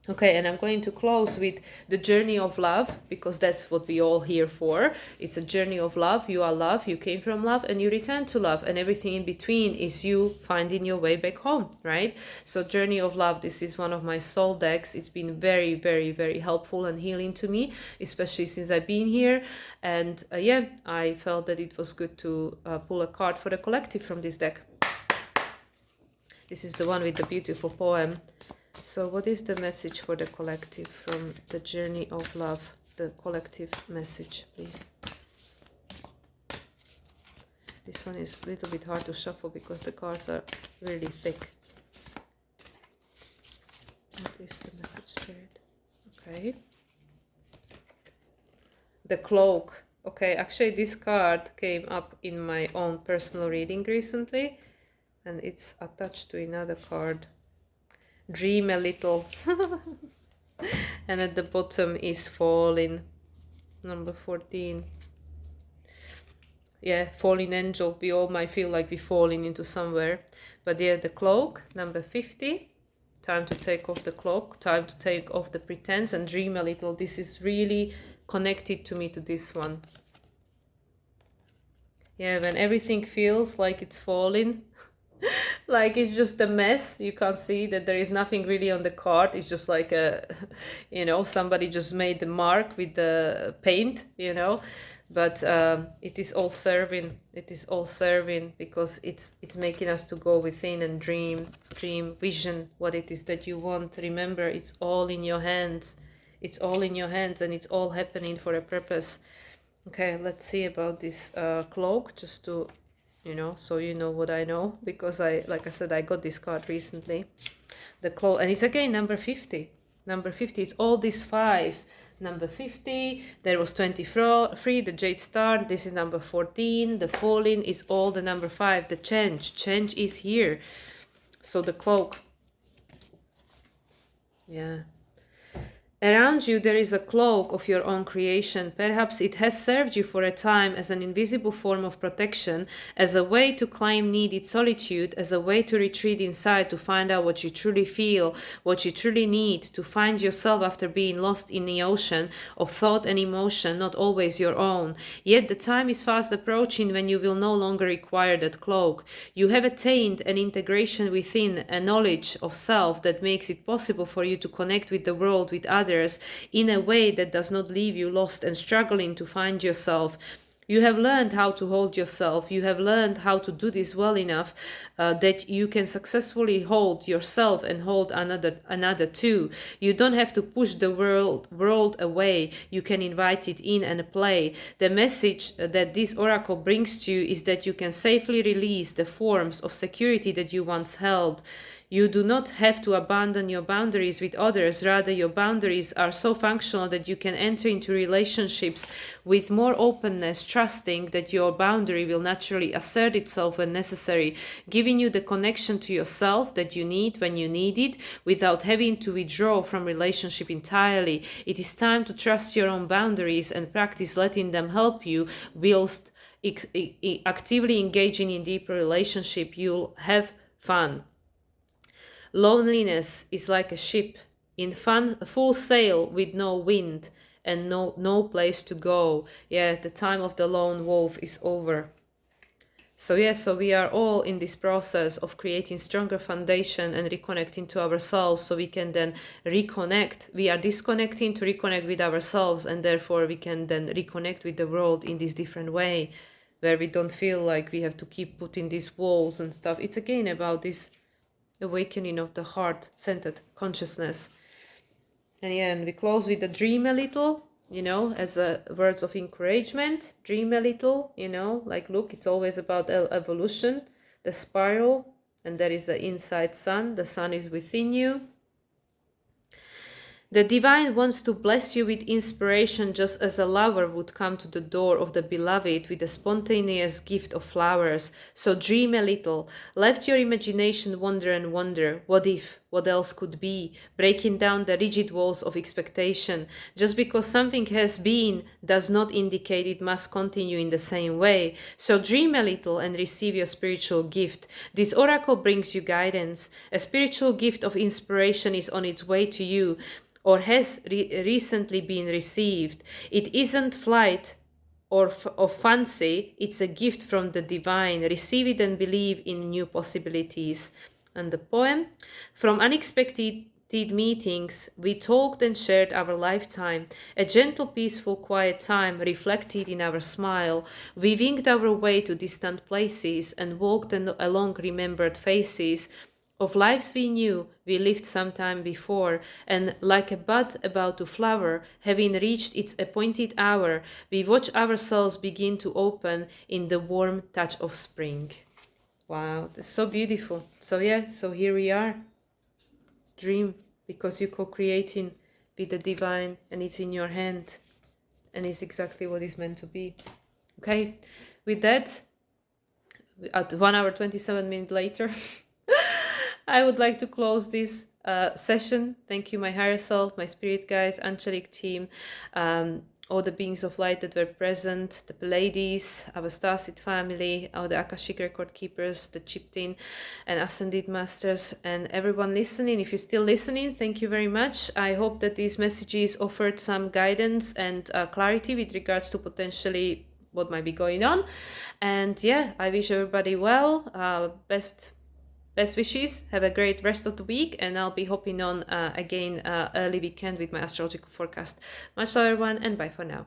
Okay, and I'm going to close with the journey of love, because that's what we all here for. It's a journey of love. You are love, you came from love, and you return to love, and everything in between is you finding your way back home, right? So journey of love, this is one of my soul decks. It's been very, very, very helpful and healing to me, especially since I've been here. And yeah, I felt that it was good to pull a card for the collective from this deck. This is the one with the beautiful poem. So what is the message for the collective from the journey of love? The collective message, please. This one is a little bit hard to shuffle because the cards are really thick. What is the message, Spirit? Okay. The cloak. Okay, actually this card came up in my own personal reading recently, and it's attached to another card. Dream a little. And at the bottom is falling, number 14. Yeah, falling angel. We all might feel like we're falling into somewhere, but yeah, the cloak, number 50. Time to take off the cloak, time to take off the pretense and dream a little. This is really connected to me, to this one. Yeah, when everything feels like it's falling, like it's just a mess. You can't see that there is nothing really on the card. It's just like a, somebody just made the mark with the paint, But it is all serving. It is all serving because it's making us to go within and dream, vision what it is that you want. Remember, it's all in your hands. It's all in your hands, and it's all happening for a purpose. Okay, let's see about this cloak, just to, so you know what I know, because like I said, I got this card recently. The cloak, and it's again number 50. Number 50, it's all these fives. Number 50, there was 23, the Jade Star, this is number 14, the Falling is all the number 5, the change is here. So the cloak, yeah. Around you there is a cloak of your own creation. Perhaps it has served you for a time as an invisible form of protection, as a way to claim needed solitude, as a way to retreat inside to find out what you truly feel, what you truly need, to find yourself after being lost in the ocean of thought and emotion, not always your own. Yet the time is fast approaching when you will no longer require that cloak. You have attained an integration within, a knowledge of self that makes it possible for you to connect with the world, with others, in a way that does not leave you lost and struggling to find yourself. You have learned how to hold yourself. You have learned how to do this well enough that you can successfully hold yourself and hold another too. You don't have to push the world away. You can invite it in and play. The message that this oracle brings to you is that you can safely release the forms of security that you once held. You do not have to abandon your boundaries with others. Rather, your boundaries are so functional that you can enter into relationships with more openness, trusting that your boundary will naturally assert itself when necessary, giving you the connection to yourself that you need when you need it, without having to withdraw from relationship entirely. It is time to trust your own boundaries and practice letting them help you whilst actively engaging in deeper relationship. You'll have fun. Loneliness is like a ship in full sail with no wind and no place to go. Yeah, the time of the lone wolf is over. So so we are all in this process of creating stronger foundation and reconnecting to ourselves, so we can then reconnect. We are disconnecting to reconnect with ourselves, and therefore we can then reconnect with the world in this different way, where we don't feel like we have to keep putting these walls and stuff. It's again about this awakening of the heart-centered consciousness. And we close with the dream a little, as words of encouragement. Dream a little, like, look, it's always about evolution, the spiral, and there is the inside sun. The sun is within you. The divine wants to bless you with inspiration, just as a lover would come to the door of the beloved with a spontaneous gift of flowers. So dream a little. Let your imagination wander and wonder. What if? What else could be? Breaking down the rigid walls of expectation. Just because something has been does not indicate it must continue in the same way. So dream a little and receive your spiritual gift. This oracle brings you guidance. A spiritual gift of inspiration is on its way to you, or has recently been received. It isn't flight or fancy, it's a gift from the divine. Receive it and believe in new possibilities. And the poem: from unexpected meetings, we talked and shared our lifetime, a gentle, peaceful, quiet time reflected in our smile. We winged our way to distant places and walked along remembered faces. Of lives we knew, we lived some time before, and like a bud about to flower, having reached its appointed hour, we watch ourselves begin to open in the warm touch of spring. Wow, that's so beautiful. So so here we are. Dream, because you're co-creating with the divine, and it's in your hand, and it's exactly what it's meant to be. Okay, with that, at 1 hour 27 minutes later, I would like to close this session. Thank you, my higher self, my spirit guides, angelic team, all the beings of light that were present, the Pleiades, our starseed family, all the Akashic record keepers, the Chiptin and Ascended Masters, and everyone listening. If you're still listening, thank you very much. I hope that these messages offered some guidance and clarity with regards to potentially what might be going on. And yeah, I wish everybody well. Best wishes. Have a great rest of the week, and I'll be hopping on again early weekend with my astrological forecast. Much love, everyone, and bye for now.